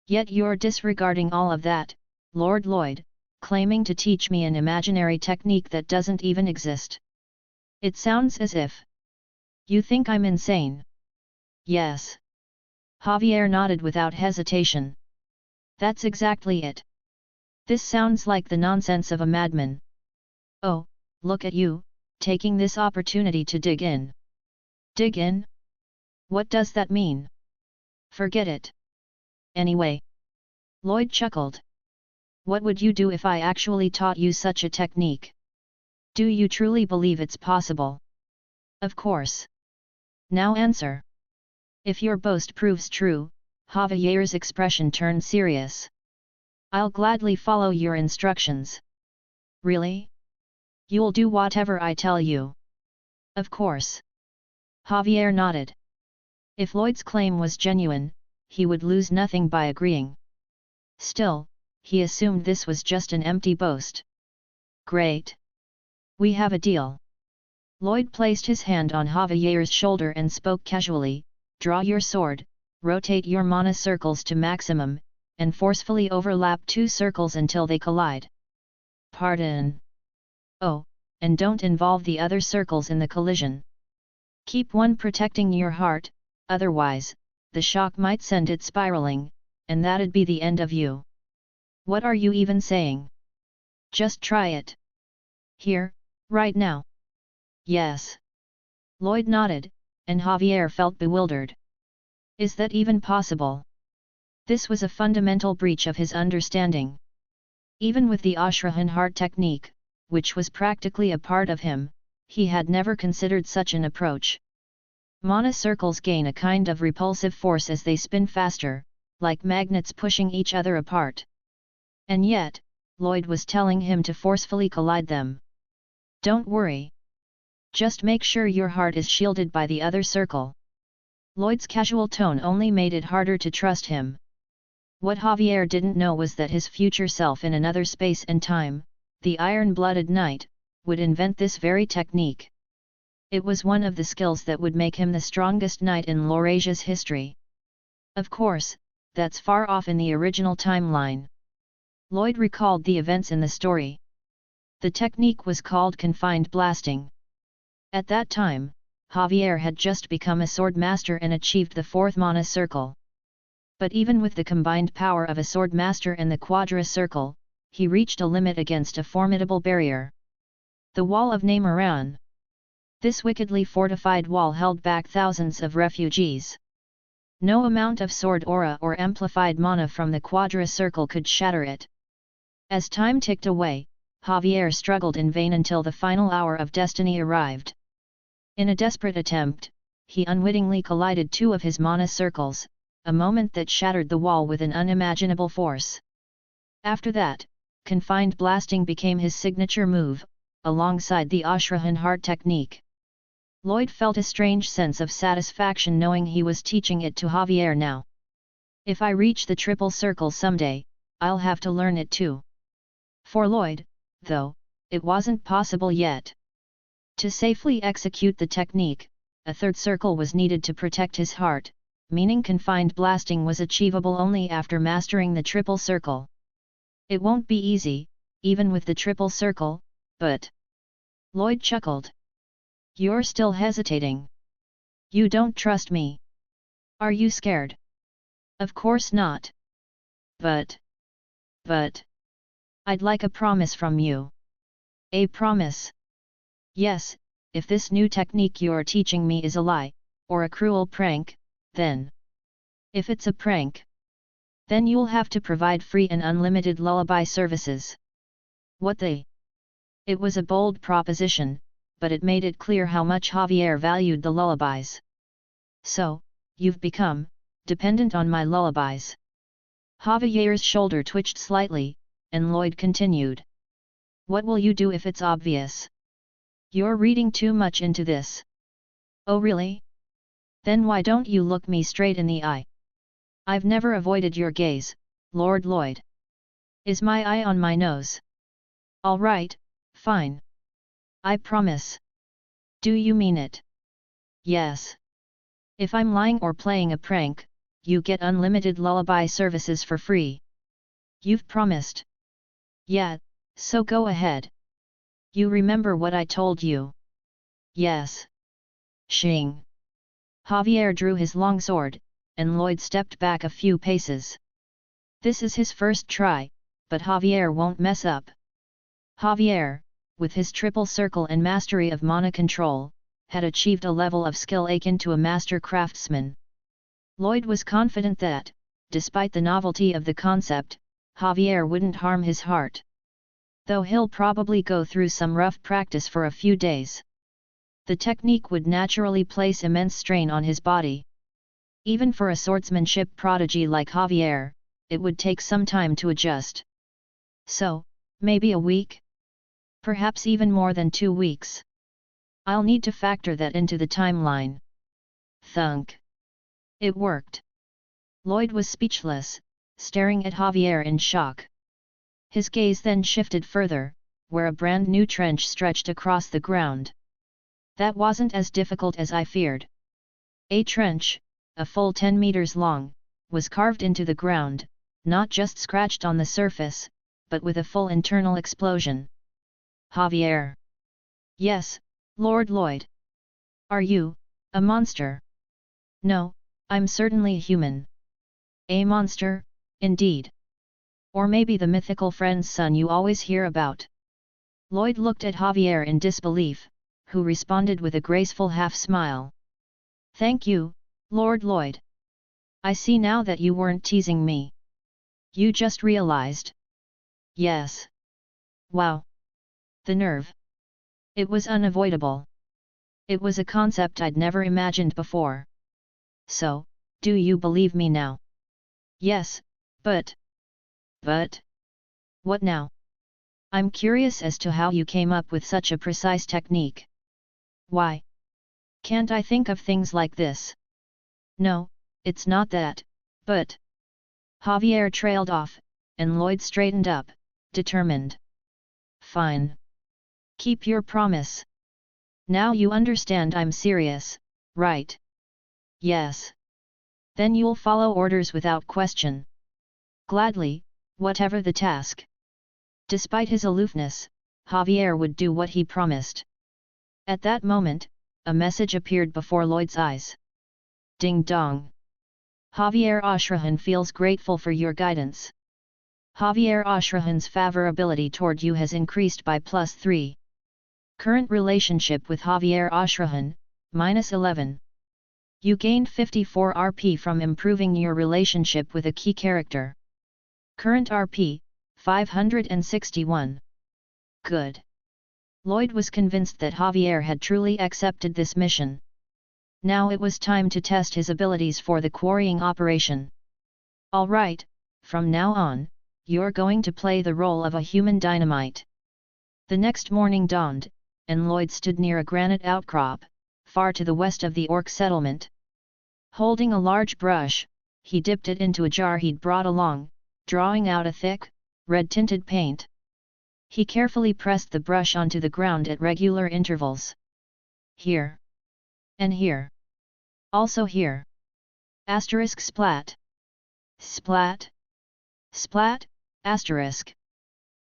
Yet you're disregarding all of that, Lord Lloyd, claiming to teach me an imaginary technique that doesn't even exist. It sounds as if you think I'm insane. Yes. Javier nodded without hesitation. That's exactly it. This sounds like the nonsense of a madman. Oh, look at you, taking this opportunity to dig in. Dig in? What does that mean? Forget it. Anyway. Lloyd chuckled. What would you do if I actually taught you such a technique? Do you truly believe it's possible? Of course. Now answer. If your boast proves true, Javier's expression turned serious. I'll gladly follow your instructions. Really? You'll do whatever I tell you? Of course. Javier nodded. If Lloyd's claim was genuine, he would lose nothing by agreeing. Still, he assumed this was just an empty boast. Great. We have a deal. Lloyd placed his hand on Javier's shoulder and spoke casually, draw your sword, rotate your mana circles to maximum, and forcefully overlap 2 circles until they collide. Pardon. Oh, and don't involve the other circles in the collision. Keep one protecting your heart, otherwise, the shock might send it spiraling, and that'd be the end of you. What are you even saying? Just try it. Here, right now. Yes. Lloyd nodded, and Javier felt bewildered. Is that even possible? This was a fundamental breach of his understanding. Even with the Ashrahan heart technique, which was practically a part of him, he had never considered such an approach. Mana circles gain a kind of repulsive force as they spin faster, like magnets pushing each other apart. And yet, Lloyd was telling him to forcefully collide them. Don't worry. Just make sure your heart is shielded by the other circle. Lloyd's casual tone only made it harder to trust him. What Javier didn't know was that his future self in another space and time, the iron-blooded knight, would invent this very technique. It was one of the skills that would make him the strongest knight in Laurasia's history. Of course, that's far off in the original timeline. Lloyd recalled the events in the story. The technique was called confined blasting. At that time, Javier had just become a sword master and achieved the 4th mana circle. But even with the combined power of a sword master and the quadra circle, he reached a limit against a formidable barrier. The Wall of Namaran. This wickedly fortified wall held back thousands of refugees. No amount of sword aura or amplified mana from the quadra circle could shatter it. As time ticked away, Javier struggled in vain until the final hour of destiny arrived. In a desperate attempt, he unwittingly collided two of his mana circles, a moment that shattered the wall with an unimaginable force. After that, confined blasting became his signature move, alongside the Ashrahan heart technique. Lloyd felt a strange sense of satisfaction knowing he was teaching it to Javier now. If I reach the triple circle someday, I'll have to learn it too. For Lloyd, though, it wasn't possible yet. To safely execute the technique, a third circle was needed to protect his heart, meaning confined blasting was achievable only after mastering the triple circle. It won't be easy, even with the triple circle, but... Lloyd chuckled. You're still hesitating. You don't trust me. Are you scared? Of course not. But... I'd like a promise from you. A promise? Yes, if this new technique you're teaching me is a lie, or a cruel prank, then... If it's a prank, then you'll have to provide free and unlimited lullaby services. What the? It was a bold proposition, but it made it clear how much Javier valued the lullabies. So, you've become dependent on my lullabies. Javier's shoulder twitched slightly, and Lloyd continued. What will you do if it's obvious? You're reading too much into this. Oh really? Then why don't you look me straight in the eye? I've never avoided your gaze, Lord Lloyd. Is my eye on my nose? All right, fine. I promise. Do you mean it? Yes. If I'm lying or playing a prank, you get unlimited lullaby services for free. You've promised. Yeah, so go ahead. You remember what I told you? Yes. Shing. Javier drew his long sword, and Lloyd stepped back a few paces. This is his first try, but Javier won't mess up. Javier, with his triple circle and mastery of mana control, had achieved a level of skill akin to a master craftsman. Lloyd was confident that, despite the novelty of the concept, Javier wouldn't harm his heart. Though he'll probably go through some rough practice for a few days. The technique would naturally place immense strain on his body. Even for a swordsmanship prodigy like Javier, it would take some time to adjust. So, maybe a week? Perhaps even more than 2 weeks. I'll need to factor that into the timeline. Thunk. It worked. Lloyd was speechless, staring at Javier in shock. His gaze then shifted further, where a brand new trench stretched across the ground. That wasn't as difficult as I feared. A trench, a full 10 meters long, was carved into the ground, not just scratched on the surface, but with a full internal explosion. Javier. Yes, Lord Lloyd. Are you a monster? No, I'm certainly human. A monster, indeed. Or maybe the mythical friend's son you always hear about. Lloyd looked at Javier in disbelief, who responded with a graceful half-smile. Thank you, Lord Lloyd. I see now that you weren't teasing me. You just realized. Yes. Wow. The nerve. It was unavoidable. It was a concept I'd never imagined before. So, do you believe me now? Yes, but... But? What now? I'm curious as to how you came up with such a precise technique. Why? Can't I think of things like this? No, it's not that, but... Javier trailed off, and Lloyd straightened up, determined. Fine. Keep your promise. Now you understand I'm serious, right? Yes. Then you'll follow orders without question. Gladly, whatever the task. Despite his aloofness, Javier would do what he promised. At that moment, a message appeared before Lloyd's eyes. Ding dong. Javier Ashrahan feels grateful for your guidance. Javier Ashrahan's favorability toward you has increased by +3. Current relationship with Javier Ashrahan, -11. You gained 54 RP from improving your relationship with a key character. Current RP, 561. Good. Lloyd was convinced that Javier had truly accepted this mission. Now it was time to test his abilities for the quarrying operation. All right, from now on, you're going to play the role of a human dynamite. The next morning dawned, and Lloyd stood near a granite outcrop, far to the west of the orc settlement. Holding a large brush, he dipped it into a jar he'd brought along, drawing out a thick, red-tinted paint. He carefully pressed the brush onto the ground at regular intervals. Here. And here. Also here. Asterisk splat. Splat. Splat, asterisk.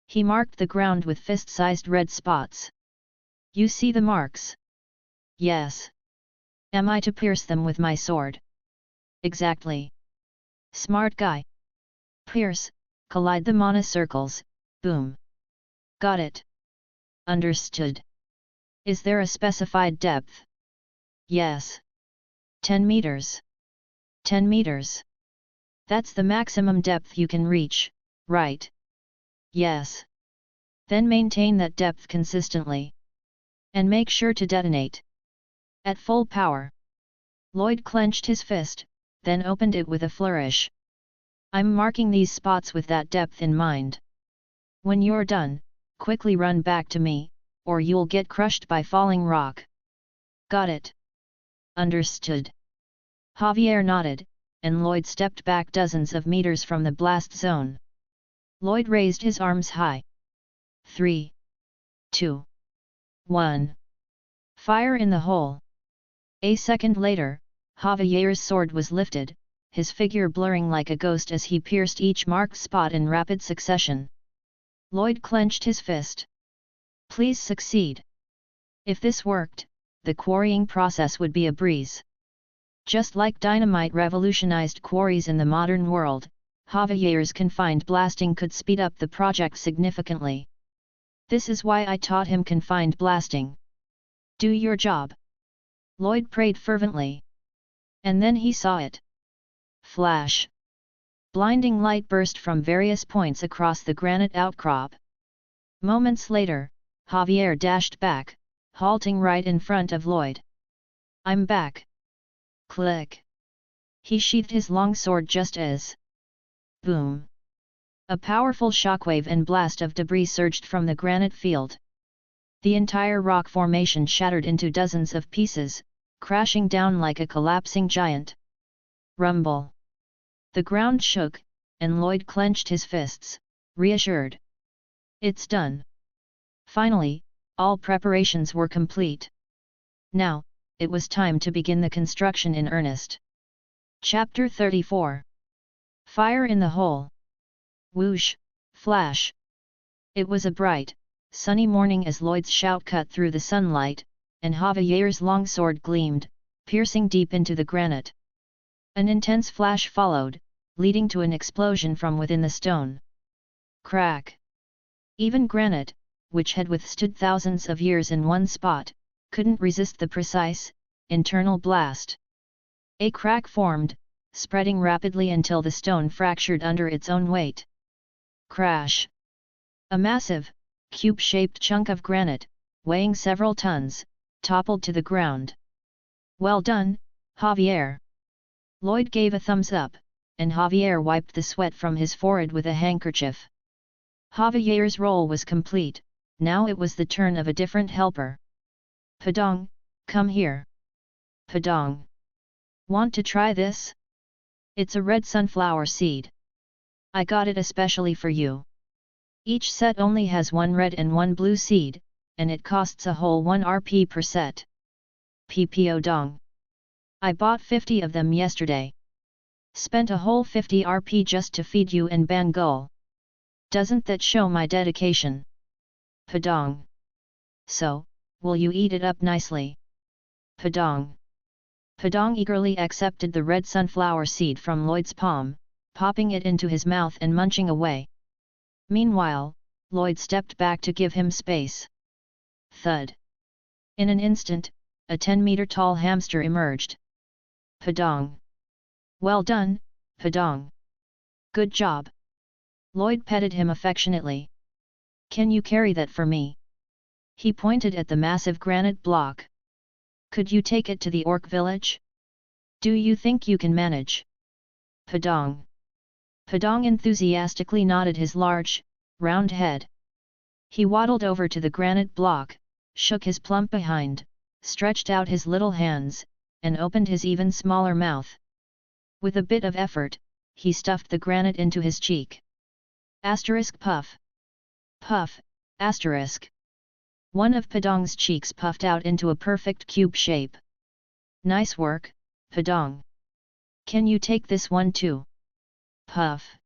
He marked the ground with fist-sized red spots. You see the marks? Yes. Am I to pierce them with my sword? Exactly. Smart guy. Pierce, collide the mana circles, boom. Got it. Understood. Is there a specified depth? Yes. 10 meters. 10 meters. That's the maximum depth you can reach, right? Yes. Then maintain that depth consistently. And make sure to detonate. At full power. Lloyd clenched his fist, then opened it with a flourish. I'm marking these spots with that depth in mind. When you're done, quickly run back to me, or you'll get crushed by falling rock. Got it. Understood. Javier nodded, and Lloyd stepped back dozens of meters from the blast zone. Lloyd raised his arms high. 3, 2, 1. Fire in the hole. A second later, Javier's sword was lifted, his figure blurring like a ghost as he pierced each marked spot in rapid succession. Lloyd clenched his fist. Please succeed. If this worked, the quarrying process would be a breeze. Just like dynamite revolutionized quarries in the modern world, Javier's confined blasting could speed up the project significantly. This is why I taught him confined blasting. Do your job. Lloyd prayed fervently. And then he saw it. Flash. Blinding light burst from various points across the granite outcrop. Moments later, Javier dashed back, halting right in front of Lloyd. I'm back. Click. He sheathed his long sword just as. Boom. A powerful shockwave and blast of debris surged from the granite field. The entire rock formation shattered into dozens of pieces, crashing down like a collapsing giant. Rumble. The ground shook, and Lloyd clenched his fists, reassured. It's done. Finally, all preparations were complete. Now, it was time to begin the construction in earnest. Chapter 34. Fire in the hole. Whoosh, flash. It was a bright, sunny morning as Lloyd's shout cut through the sunlight, and Javier's longsword gleamed, piercing deep into the granite. An intense flash followed, leading to an explosion from within the stone. Crack! Even granite, which had withstood thousands of years in one spot, couldn't resist the precise, internal blast. A crack formed, spreading rapidly until the stone fractured under its own weight. Crash! A massive, cube-shaped chunk of granite, weighing several tons, toppled to the ground. Well done, Javier! Lloyd gave a thumbs up, and Javier wiped the sweat from his forehead with a handkerchief. Javier's role was complete, now it was the turn of a different helper. Padong, come here. Padong. Want to try this? It's a red sunflower seed. I got it especially for you. Each set only has one red and one blue seed, and it costs a whole 1 Rp per set. Ppo dong. I bought 50 of them yesterday. Spent a whole 50 Rp just to feed you and Bangul. Doesn't that show my dedication? Padong. So, will you eat it up nicely? Padong. Padong eagerly accepted the red sunflower seed from Lloyd's palm, popping it into his mouth and munching away. Meanwhile, Lloyd stepped back to give him space. Thud. In an instant, a 10-meter-tall hamster emerged. Padong. Well done, Padong. Good job. Lloyd petted him affectionately. Can you carry that for me? He pointed at the massive granite block. Could you take it to the orc village? Do you think you can manage? Padang. Padang enthusiastically nodded his large, round head. He waddled over to the granite block, shook his plump behind, stretched out his little hands, and opened his even smaller mouth. With a bit of effort, he stuffed the granite into his cheek. Asterisk puff. Puff, asterisk. One of Padang's cheeks puffed out into a perfect cube shape. Nice work, Padang. Can you take this one too? Puff.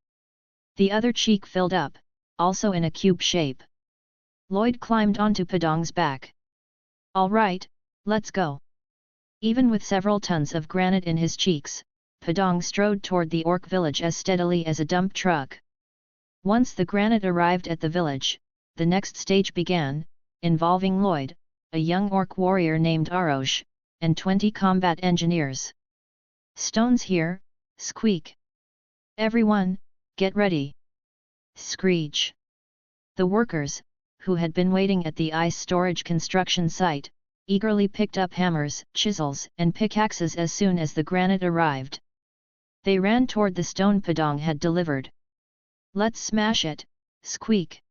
The other cheek filled up, also in a cube shape. Lloyd climbed onto Padang's back. All right, let's go. Even with several tons of granite in his cheeks, Padang strode toward the orc village as steadily as a dump truck. Once the granite arrived at the village, the next stage began, involving Lloyd, a young orc warrior named Arosh, and 20 combat engineers. Stones here, squeak. Everyone, get ready. Screech. The workers, who had been waiting at the ice storage construction site, eagerly picked up hammers, chisels, and pickaxes as soon as the granite arrived. They ran toward the stone Padang had delivered. Let's smash it, squeak.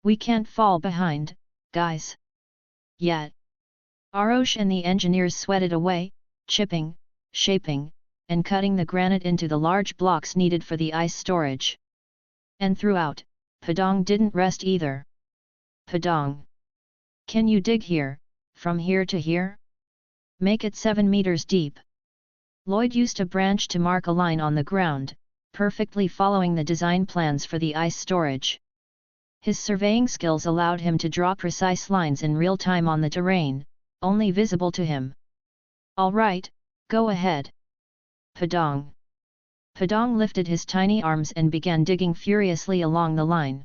We can't fall behind, guys. Yet. Arosh and the engineers sweated away, chipping, shaping, and cutting the granite into the large blocks needed for the ice storage. And throughout, Padang didn't rest either. Padang. Can you dig here, from here to here? Make it 7 meters deep. Lloyd used a branch to mark a line on the ground, perfectly following the design plans for the ice storage. His surveying skills allowed him to draw precise lines in real time on the terrain, only visible to him. All right, go ahead. Padang. Padang lifted his tiny arms and began digging furiously along the line.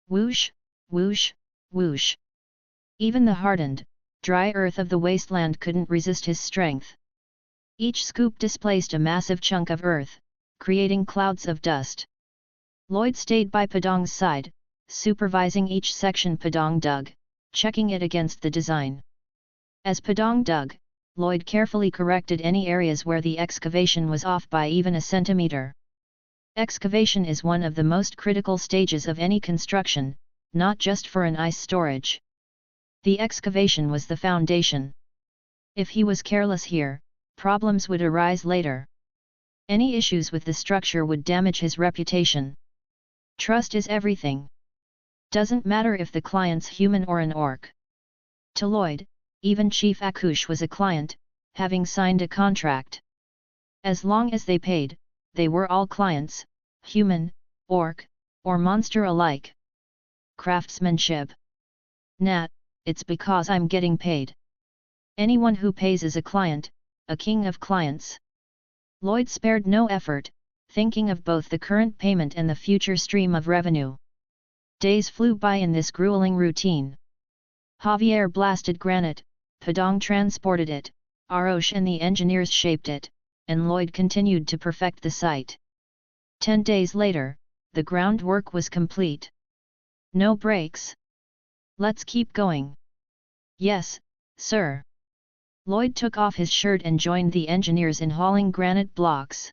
Whoosh, whoosh, whoosh. Even the hardened, dry earth of the wasteland couldn't resist his strength. Each scoop displaced a massive chunk of earth, creating clouds of dust. Lloyd stayed by Padang's side, supervising each section Padang dug, checking it against the design. As Padang dug, Lloyd carefully corrected any areas where the excavation was off by even a centimeter. Excavation is one of the most critical stages of any construction, not just for an ice storage. The excavation was the foundation. If he was careless here, problems would arise later. Any issues with the structure would damage his reputation. Trust is everything. Doesn't matter if the client's human or an orc. To Lloyd, even Chief Akush was a client, having signed a contract. As long as they paid, they were all clients, human, orc, or monster alike. Craftsmanship. Nat, it's because I'm getting paid. Anyone who pays is a client, a king of clients. Lloyd spared no effort, thinking of both the current payment and the future stream of revenue. Days flew by in this grueling routine. Javier blasted granite, Padang transported it, Arosh and the engineers shaped it, and Lloyd continued to perfect the site. 10 days later, the groundwork was complete. No breaks. Let's keep going. Yes, sir. Lloyd took off his shirt and joined the engineers in hauling granite blocks.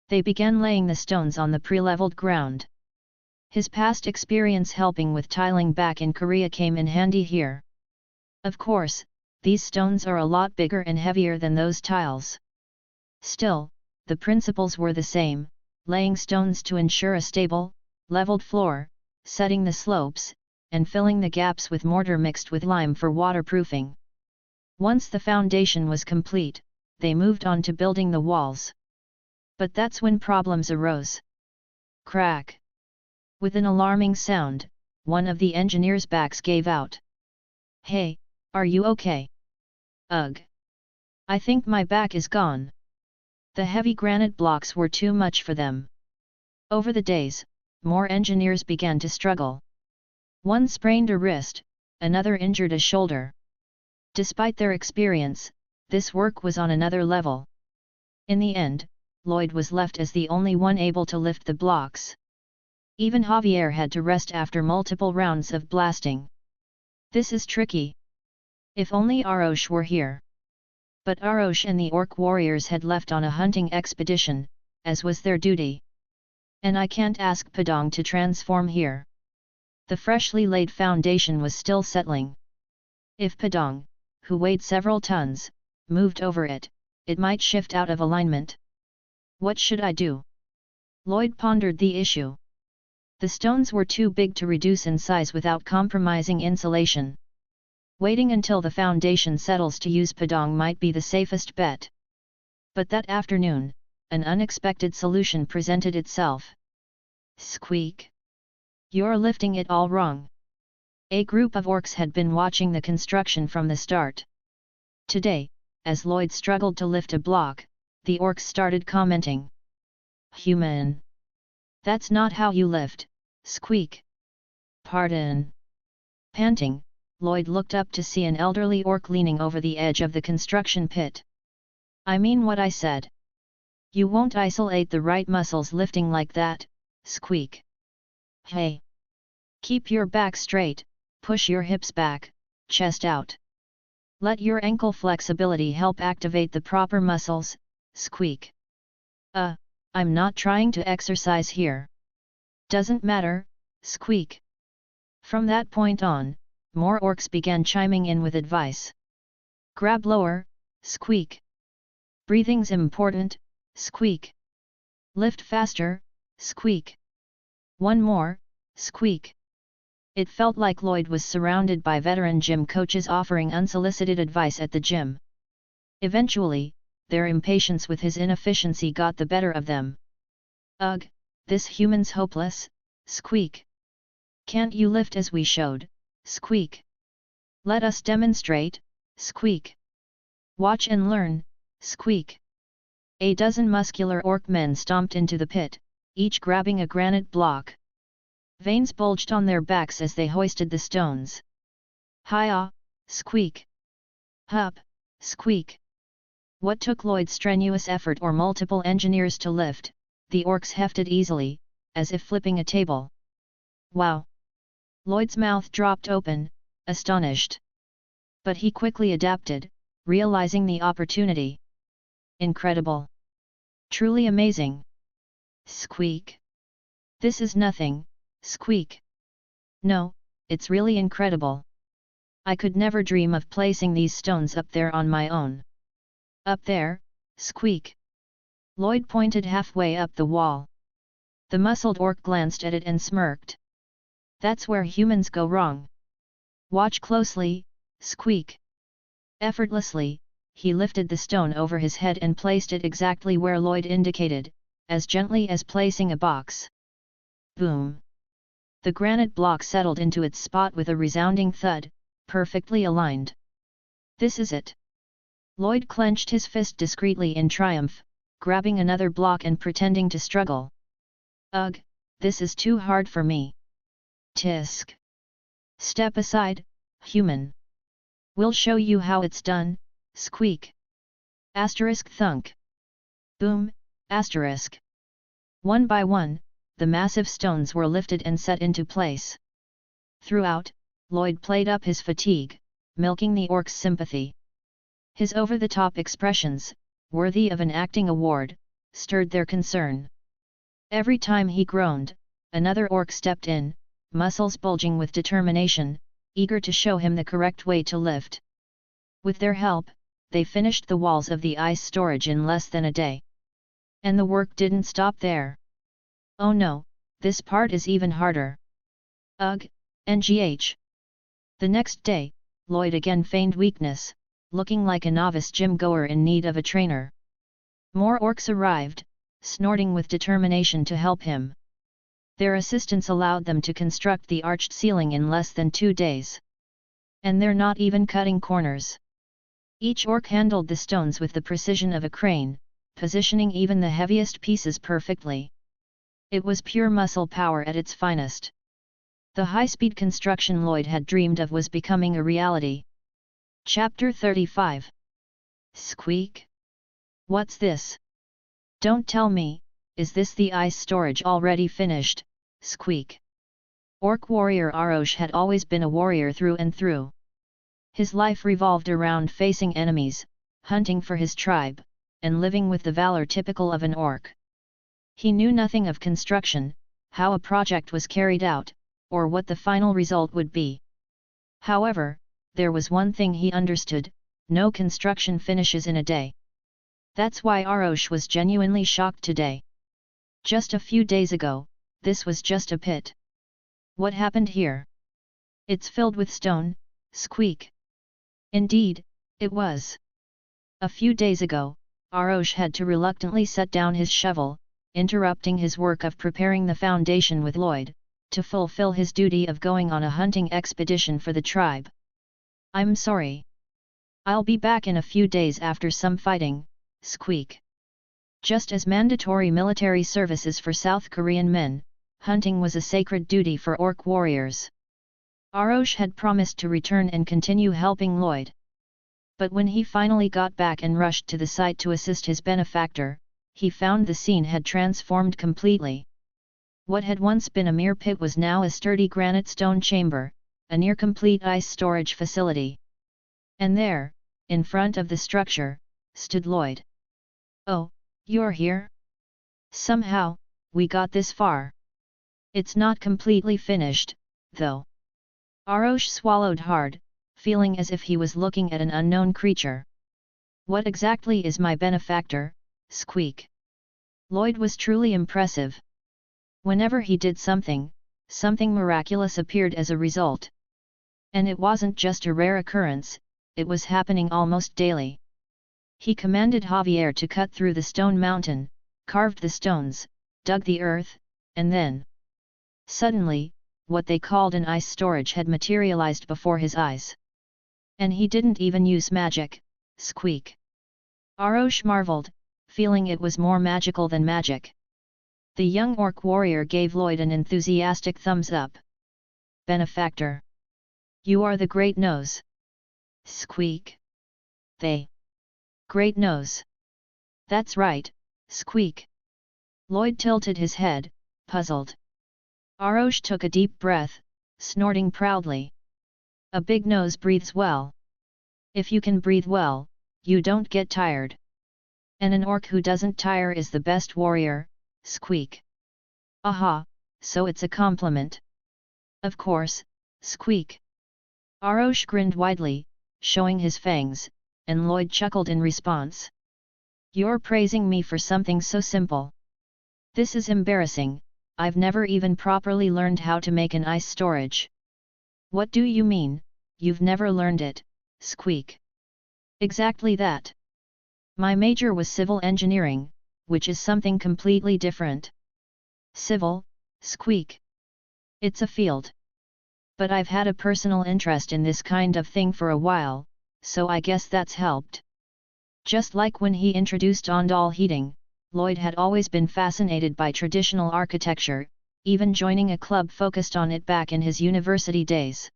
They began laying the stones on the pre-leveled ground. His past experience helping with tiling back in Korea came in handy here. Of course, these stones are a lot bigger and heavier than those tiles. Still, the principles were the same, laying stones to ensure a stable, leveled floor, setting the slopes, and filling the gaps with mortar mixed with lime for waterproofing. Once the foundation was complete, they moved on to building the walls. But that's when problems arose. Crack! With an alarming sound, one of the engineers' backs gave out. Hey, are you okay? Ugh! I think my back is gone. The heavy granite blocks were too much for them. Over the days, more engineers began to struggle. One sprained a wrist, another injured a shoulder. Despite their experience, this work was on another level. In the end, Lloyd was left as the only one able to lift the blocks. Even Javier had to rest after multiple rounds of blasting. This is tricky. If only Arosh were here. But Arosh and the orc warriors had left on a hunting expedition, as was their duty. And I can't ask Padang to transform here. The freshly laid foundation was still settling. If Padang, who weighed several tons, moved over it, it might shift out of alignment. What should I do? Lloyd pondered the issue. The stones were too big to reduce in size without compromising insulation. Waiting until the foundation settles to use Padang might be the safest bet. But that afternoon, an unexpected solution presented itself. Squeak! You're lifting it all wrong. A group of orcs had been watching the construction from the start. Today, as Lloyd struggled to lift a block, the orcs started commenting. Human! That's not how you lift, Squeak! Pardon! Panting, Lloyd looked up to see an elderly orc leaning over the edge of the construction pit. I mean what I said. You won't isolate the right muscles lifting like that, Squeak. Hey! Keep your back straight, push your hips back, chest out. Let your ankle flexibility help activate the proper muscles, Squeak. I'm not trying to exercise here. Doesn't matter, Squeak. From that point on, more orcs began chiming in with advice. Grab lower, Squeak. Breathing's important, Squeak. Lift faster, Squeak. One more, Squeak. It felt like Lloyd was surrounded by veteran gym coaches offering unsolicited advice at the gym. Eventually, their impatience with his inefficiency got the better of them. Ugh, this human's hopeless, Squeak. Can't you lift as we showed, Squeak? Let us demonstrate, Squeak. Watch and learn, Squeak. A dozen muscular orc men stomped into the pit, each grabbing a granite block. Veins bulged on their backs as they hoisted the stones. Hi-ya, Squeak! Hup, Squeak! What took Lloyd's strenuous effort or multiple engineers to lift, the orcs hefted easily, as if flipping a table. Wow! Lloyd's mouth dropped open, astonished. But he quickly adapted, realizing the opportunity. Incredible! Truly amazing! Squeak! This is nothing, Squeak! No, it's really incredible. I could never dream of placing these stones up there on my own. Up there, Squeak! Lloyd pointed halfway up the wall. The muscled orc glanced at it and smirked. That's where humans go wrong. Watch closely, Squeak! Effortlessly, he lifted the stone over his head and placed it exactly where Lloyd indicated, as gently as placing a box. Boom! The granite block settled into its spot with a resounding thud, perfectly aligned. This is it. Lloyd clenched his fist discreetly in triumph, grabbing another block and pretending to struggle. Ugh, this is too hard for me. Tisk! Step aside, human. We'll show you how it's done, Squeak! Asterisk thunk! Boom! Asterisk! One by one, the massive stones were lifted and set into place. Throughout, Lloyd played up his fatigue, milking the orcs' sympathy. His over-the-top expressions, worthy of an acting award, stirred their concern. Every time he groaned, another orc stepped in, muscles bulging with determination, eager to show him the correct way to lift. With their help, they finished the walls of the ice storage in less than a day. And the work didn't stop there. Oh no, this part is even harder. Ugh, ngh. The next day, Lloyd again feigned weakness, looking like a novice gym-goer in need of a trainer. More orcs arrived, snorting with determination to help him. Their assistance allowed them to construct the arched ceiling in less than 2 days. And they're not even cutting corners. Each orc handled the stones with the precision of a crane, positioning even the heaviest pieces perfectly. It was pure muscle power at its finest. The high-speed construction Lloyd had dreamed of was becoming a reality. Chapter 35. Squeak! What's this? Don't tell me, is this the ice storage already finished, squeak. Orc warrior Arosh had always been a warrior through and through. His life revolved around facing enemies, hunting for his tribe, and living with the valor typical of an orc. He knew nothing of construction, how a project was carried out, or what the final result would be. However, there was one thing he understood: no construction finishes in a day. That's why Arosh was genuinely shocked today. Just a few days ago, this was just a pit. What happened here? It's filled with stone, squeak. Indeed, it was. A few days ago, Arosh had to reluctantly set down his shovel, interrupting his work of preparing the foundation with Lloyd, to fulfill his duty of going on a hunting expedition for the tribe. I'm sorry. I'll be back in a few days after some fighting, squeak. Just as mandatory military services for South Korean men, hunting was a sacred duty for orc warriors. Arosh had promised to return and continue helping Lloyd. But when he finally got back and rushed to the site to assist his benefactor, he found the scene had transformed completely. What had once been a mere pit was now a sturdy granite stone chamber, a near-complete ice storage facility. And there, in front of the structure, stood Lloyd. "Oh, you're here? Somehow, we got this far. It's not completely finished, though." Arosh swallowed hard, feeling as if he was looking at an unknown creature. "What exactly is my benefactor, squeak?" Lloyd was truly impressive. Whenever he did something, something miraculous appeared as a result. And it wasn't just a rare occurrence, it was happening almost daily. He commanded Javier to cut through the stone mountain, carved the stones, dug the earth, and then, suddenly, what they called an ice storage had materialized before his eyes. And he didn't even use magic, squeak. Arosh marveled, feeling it was more magical than magic. The young orc warrior gave Lloyd an enthusiastic thumbs up. "Benefactor. You are the Great Nose." Squeak. "They. Great Nose. That's right, squeak." Lloyd tilted his head, puzzled. Arosh took a deep breath, snorting proudly. "A big nose breathes well. If you can breathe well, you don't get tired. And an orc who doesn't tire is the best warrior, squeak." "Aha, so it's a compliment." "Of course, squeak." Arosh grinned widely, showing his fangs, and Lloyd chuckled in response. "You're praising me for something so simple. This is embarrassing, I've never even properly learned how to make an ice storage." "What do you mean, you've never learned it, squeak?" "Exactly that. My major was civil engineering, which is something completely different." "Civil, squeak. It's a field. But I've had a personal interest in this kind of thing for a while, so I guess that's helped." Just like when he introduced Ondal heating, Lloyd had always been fascinated by traditional architecture, even joining a club focused on it back in his university days.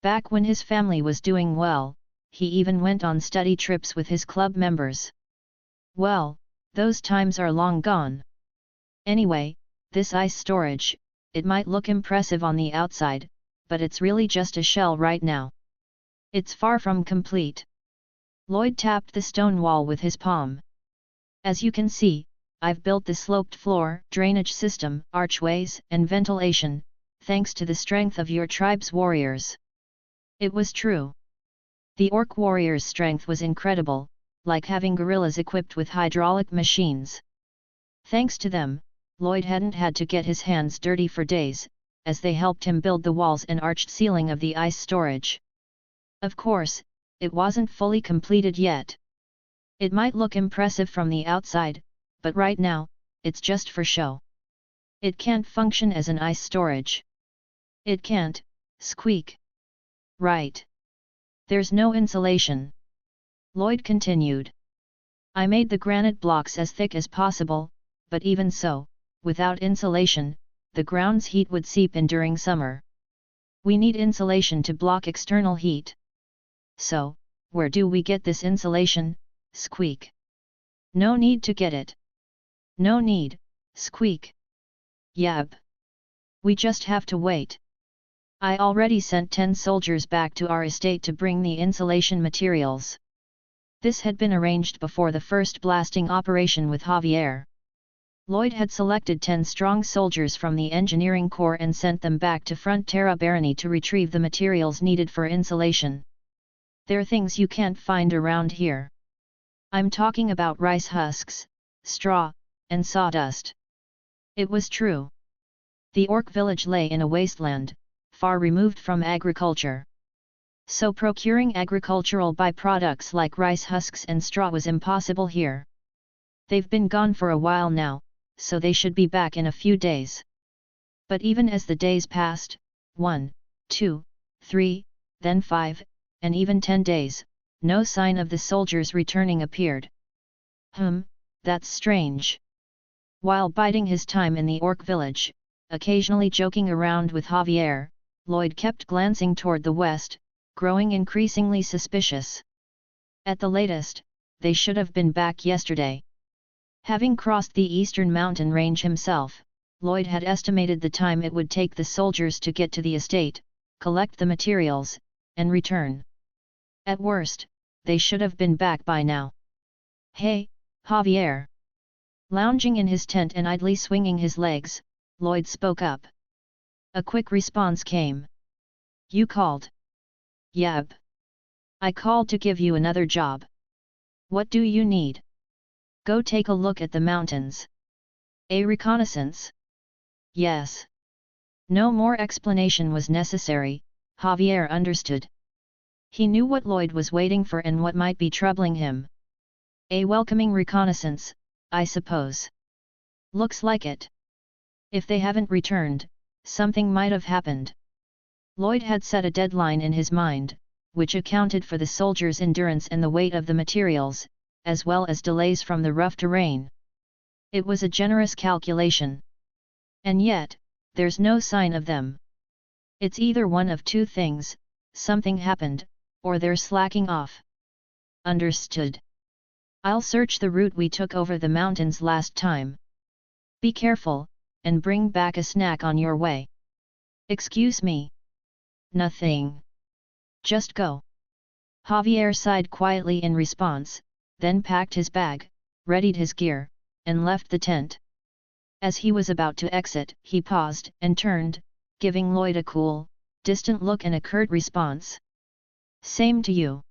Back when his family was doing well, he even went on study trips with his club members. Well, those times are long gone. Anyway, this ice storage, it might look impressive on the outside, but it's really just a shell right now. It's far from complete. Lloyd tapped the stone wall with his palm. "As you can see, I've built the sloped floor, drainage system, archways, and ventilation, thanks to the strength of your tribe's warriors." It was true. The orc warriors' strength was incredible, like having gorillas equipped with hydraulic machines. Thanks to them, Lloyd hadn't had to get his hands dirty for days, as they helped him build the walls and arched ceiling of the ice storage. Of course, it wasn't fully completed yet. It might look impressive from the outside, but right now, it's just for show. It can't function as an ice storage. It can't, squeak. Right. There's no insulation. Lloyd continued. "I made the granite blocks as thick as possible, but even so, without insulation, the ground's heat would seep in during summer. We need insulation to block external heat. So, where do we get this insulation, squeak?" "No need to get it." "No need, squeak." "Yab." We just have to wait. I already sent 10 soldiers back to our estate to bring the insulation materials. This had been arranged before the first blasting operation with Javier. Lloyd had selected 10 strong soldiers from the engineering corps and sent them back to Frontera Barony to retrieve the materials needed for insulation. They're things you can't find around here. I'm talking about rice husks, straw, and sawdust. It was true. The orc village lay in a wasteland, far removed from agriculture. So procuring agricultural byproducts like rice husks and straw was impossible here. They've been gone for a while now, so they should be back in a few days. But even as the days passed, 1, 2, 3, then 5, and even 10 days, no sign of the soldiers returning appeared. That's strange. While biding his time in the orc village, occasionally joking around with Javier, Lloyd kept glancing toward the west, growing increasingly suspicious. At the latest, they should have been back yesterday. Having crossed the eastern mountain range himself, Lloyd had estimated the time it would take the soldiers to get to the estate, collect the materials, and return. At worst, they should have been back by now. Hey, Javier! Lounging in his tent and idly swinging his legs, Lloyd spoke up. A quick response came. You called? Yep. I called to give you another job. What do you need? Go take a look at the mountains. A reconnaissance? Yes. No more explanation was necessary, Javier understood. He knew what Lloyd was waiting for and what might be troubling him. A welcoming reconnaissance, I suppose. Looks like it. If they haven't returned, something might have happened. Lloyd had set a deadline in his mind, which accounted for the soldiers' endurance and the weight of the materials, as well as delays from the rough terrain. It was a generous calculation. And yet, there's no sign of them. It's either one of two things: something happened, or they're slacking off. Understood. I'll search the route we took over the mountains last time. Be careful, and bring back a snack on your way. Excuse me. Nothing. Just go. Javier sighed quietly in response, then packed his bag, readied his gear, and left the tent. As he was about to exit, he paused and turned, giving Lloyd a cool, distant look and a curt response. Same to you.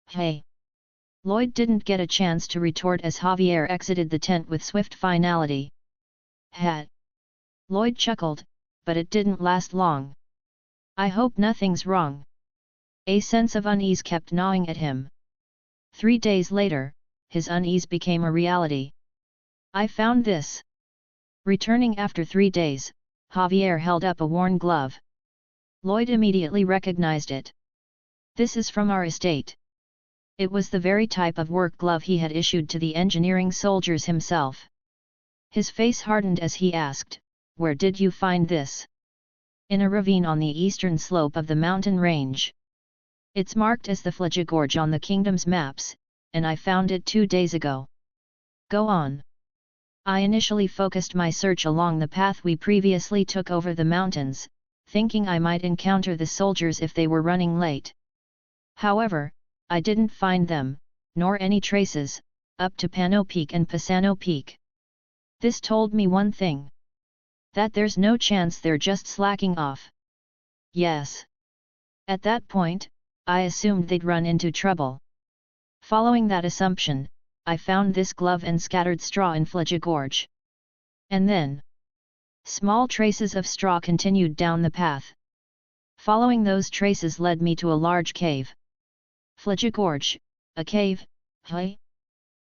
Hey. Lloyd didn't get a chance to retort as Javier exited the tent with swift finality. Hat. Lloyd chuckled, but it didn't last long. I hope nothing's wrong. A sense of unease kept gnawing at him. 3 days later, his unease became a reality. I found this. Returning after 3 days, Javier held up a worn glove. Lloyd immediately recognized it. This is from our estate. It was the very type of work glove he had issued to the engineering soldiers himself. His face hardened as he asked, Where did you find this? In a ravine on the eastern slope of the mountain range. It's marked as the Fleja Gorge on the kingdom's maps, and I found it 2 days ago. Go on. I initially focused my search along the path we previously took over the mountains, thinking I might encounter the soldiers if they were running late. However, I didn't find them, nor any traces, up to Pano Peak and Pisano Peak. This told me one thing. That there's no chance they're just slacking off. Yes. At that point, I assumed they'd run into trouble. Following that assumption, I found this glove and scattered straw in Fleja Gorge. And then, small traces of straw continued down the path. Following those traces led me to a large cave. Fleja Gorge, a cave, hey?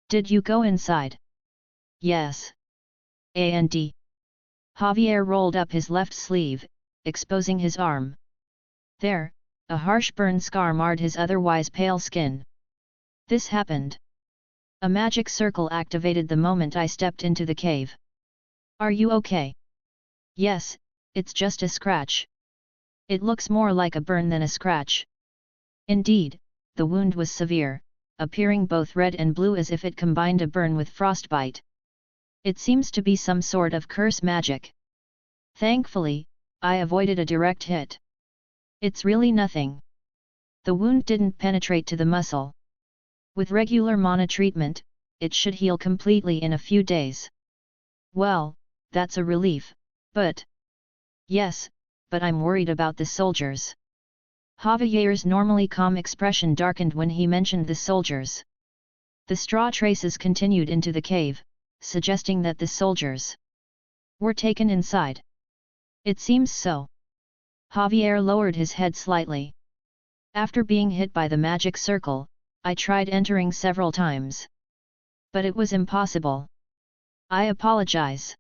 Did you go inside? Yes. And Javier rolled up his left sleeve, exposing his arm. There, a harsh burn scar marred his otherwise pale skin. This happened. A magic circle activated the moment I stepped into the cave. Are you okay? Yes, it's just a scratch. It looks more like a burn than a scratch. Indeed, the wound was severe, appearing both red and blue as if it combined a burn with frostbite. It seems to be some sort of curse magic. Thankfully, I avoided a direct hit. It's really nothing. The wound didn't penetrate to the muscle. With regular mana treatment, it should heal completely in a few days. Well, that's a relief, but... Yes, but I'm worried about the soldiers. Javier's normally calm expression darkened when he mentioned the soldiers. The straw traces continued into the cave, suggesting that the soldiers were taken inside. It seems so. Javier lowered his head slightly. After being hit by the magic circle, I tried entering several times. But it was impossible. I apologize.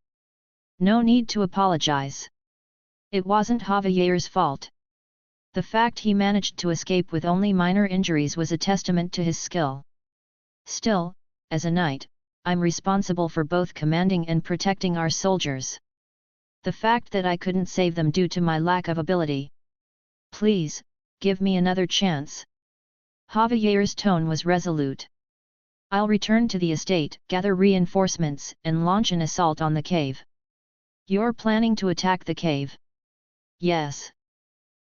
No need to apologize. It wasn't Javier's fault. The fact he managed to escape with only minor injuries was a testament to his skill. Still, as a knight, I'm responsible for both commanding and protecting our soldiers. The fact that I couldn't save them due to my lack of ability. Please, give me another chance. Javier's tone was resolute. I'll return to the estate, gather reinforcements, and launch an assault on the cave. You're planning to attack the cave? Yes.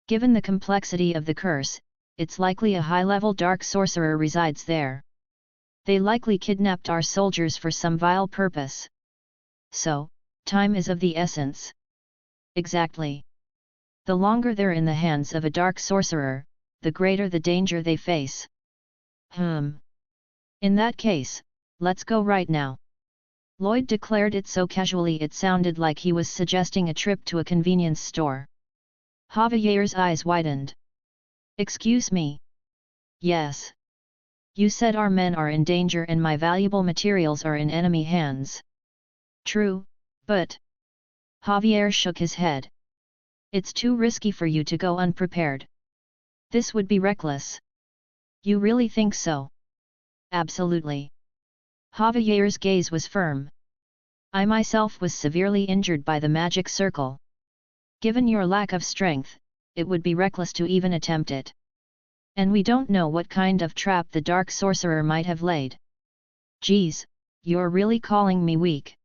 Given the complexity of the curse, it's likely a high-level dark sorcerer resides there. They likely kidnapped our soldiers for some vile purpose. So, time is of the essence. Exactly. The longer they're in the hands of a dark sorcerer, the greater the danger they face. In that case, let's go right now. Lloyd declared it so casually it sounded like he was suggesting a trip to a convenience store. Javier's eyes widened. Excuse me? Yes. You said our men are in danger and my valuable materials are in enemy hands. True, but... Javier shook his head. It's too risky for you to go unprepared. This would be reckless. You really think so? Absolutely. Javier's gaze was firm. I myself was severely injured by the magic circle. Given your lack of strength, it would be reckless to even attempt it. And we don't know what kind of trap the dark sorcerer might have laid. Geez, you're really calling me weak.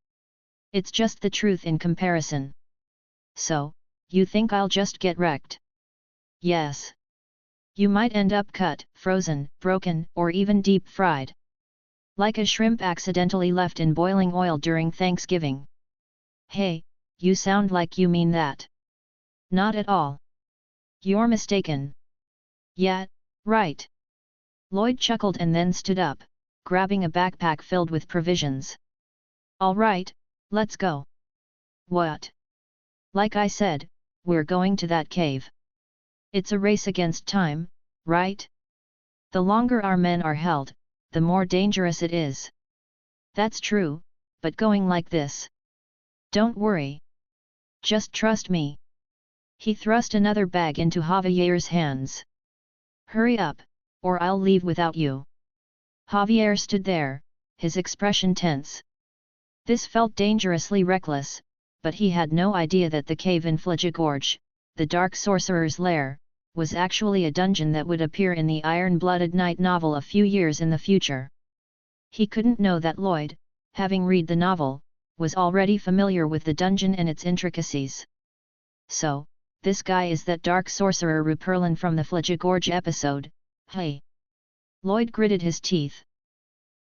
It's just the truth in comparison. So, you think I'll just get wrecked? Yes. You might end up cut, frozen, broken, or even deep-fried. Like a shrimp accidentally left in boiling oil during Thanksgiving. Hey, you sound like you mean that. Not at all. You're mistaken. Yeah, right. Lloyd chuckled and then stood up, grabbing a backpack filled with provisions. All right, let's go. What? Like I said, we're going to that cave. It's a race against time, right? The longer our men are held, the more dangerous it is. That's true, but going like this. Don't worry. Just trust me. He thrust another bag into Javier's hands. Hurry up, or I'll leave without you. Javier stood there, his expression tense. This felt dangerously reckless, but he had no idea that the cave in Flijagorge, the dark sorcerer's lair, was actually a dungeon that would appear in the Iron-Blooded Knight novel a few years in the future. He couldn't know that Lloyd, having read the novel, was already familiar with the dungeon and its intricacies. So, this guy is that dark sorcerer Ruperlin from the Flijagorge episode, hey! Lloyd gritted his teeth.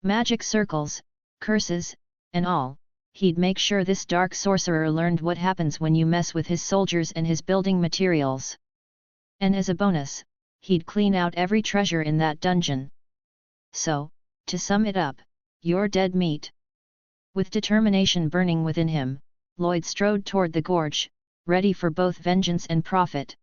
Magic circles, curses, and all, he'd make sure this dark sorcerer learned what happens when you mess with his soldiers and his building materials. And as a bonus, he'd clean out every treasure in that dungeon. So, to sum it up, you're dead meat. With determination burning within him, Lloyd strode toward the gorge, ready for both vengeance and profit.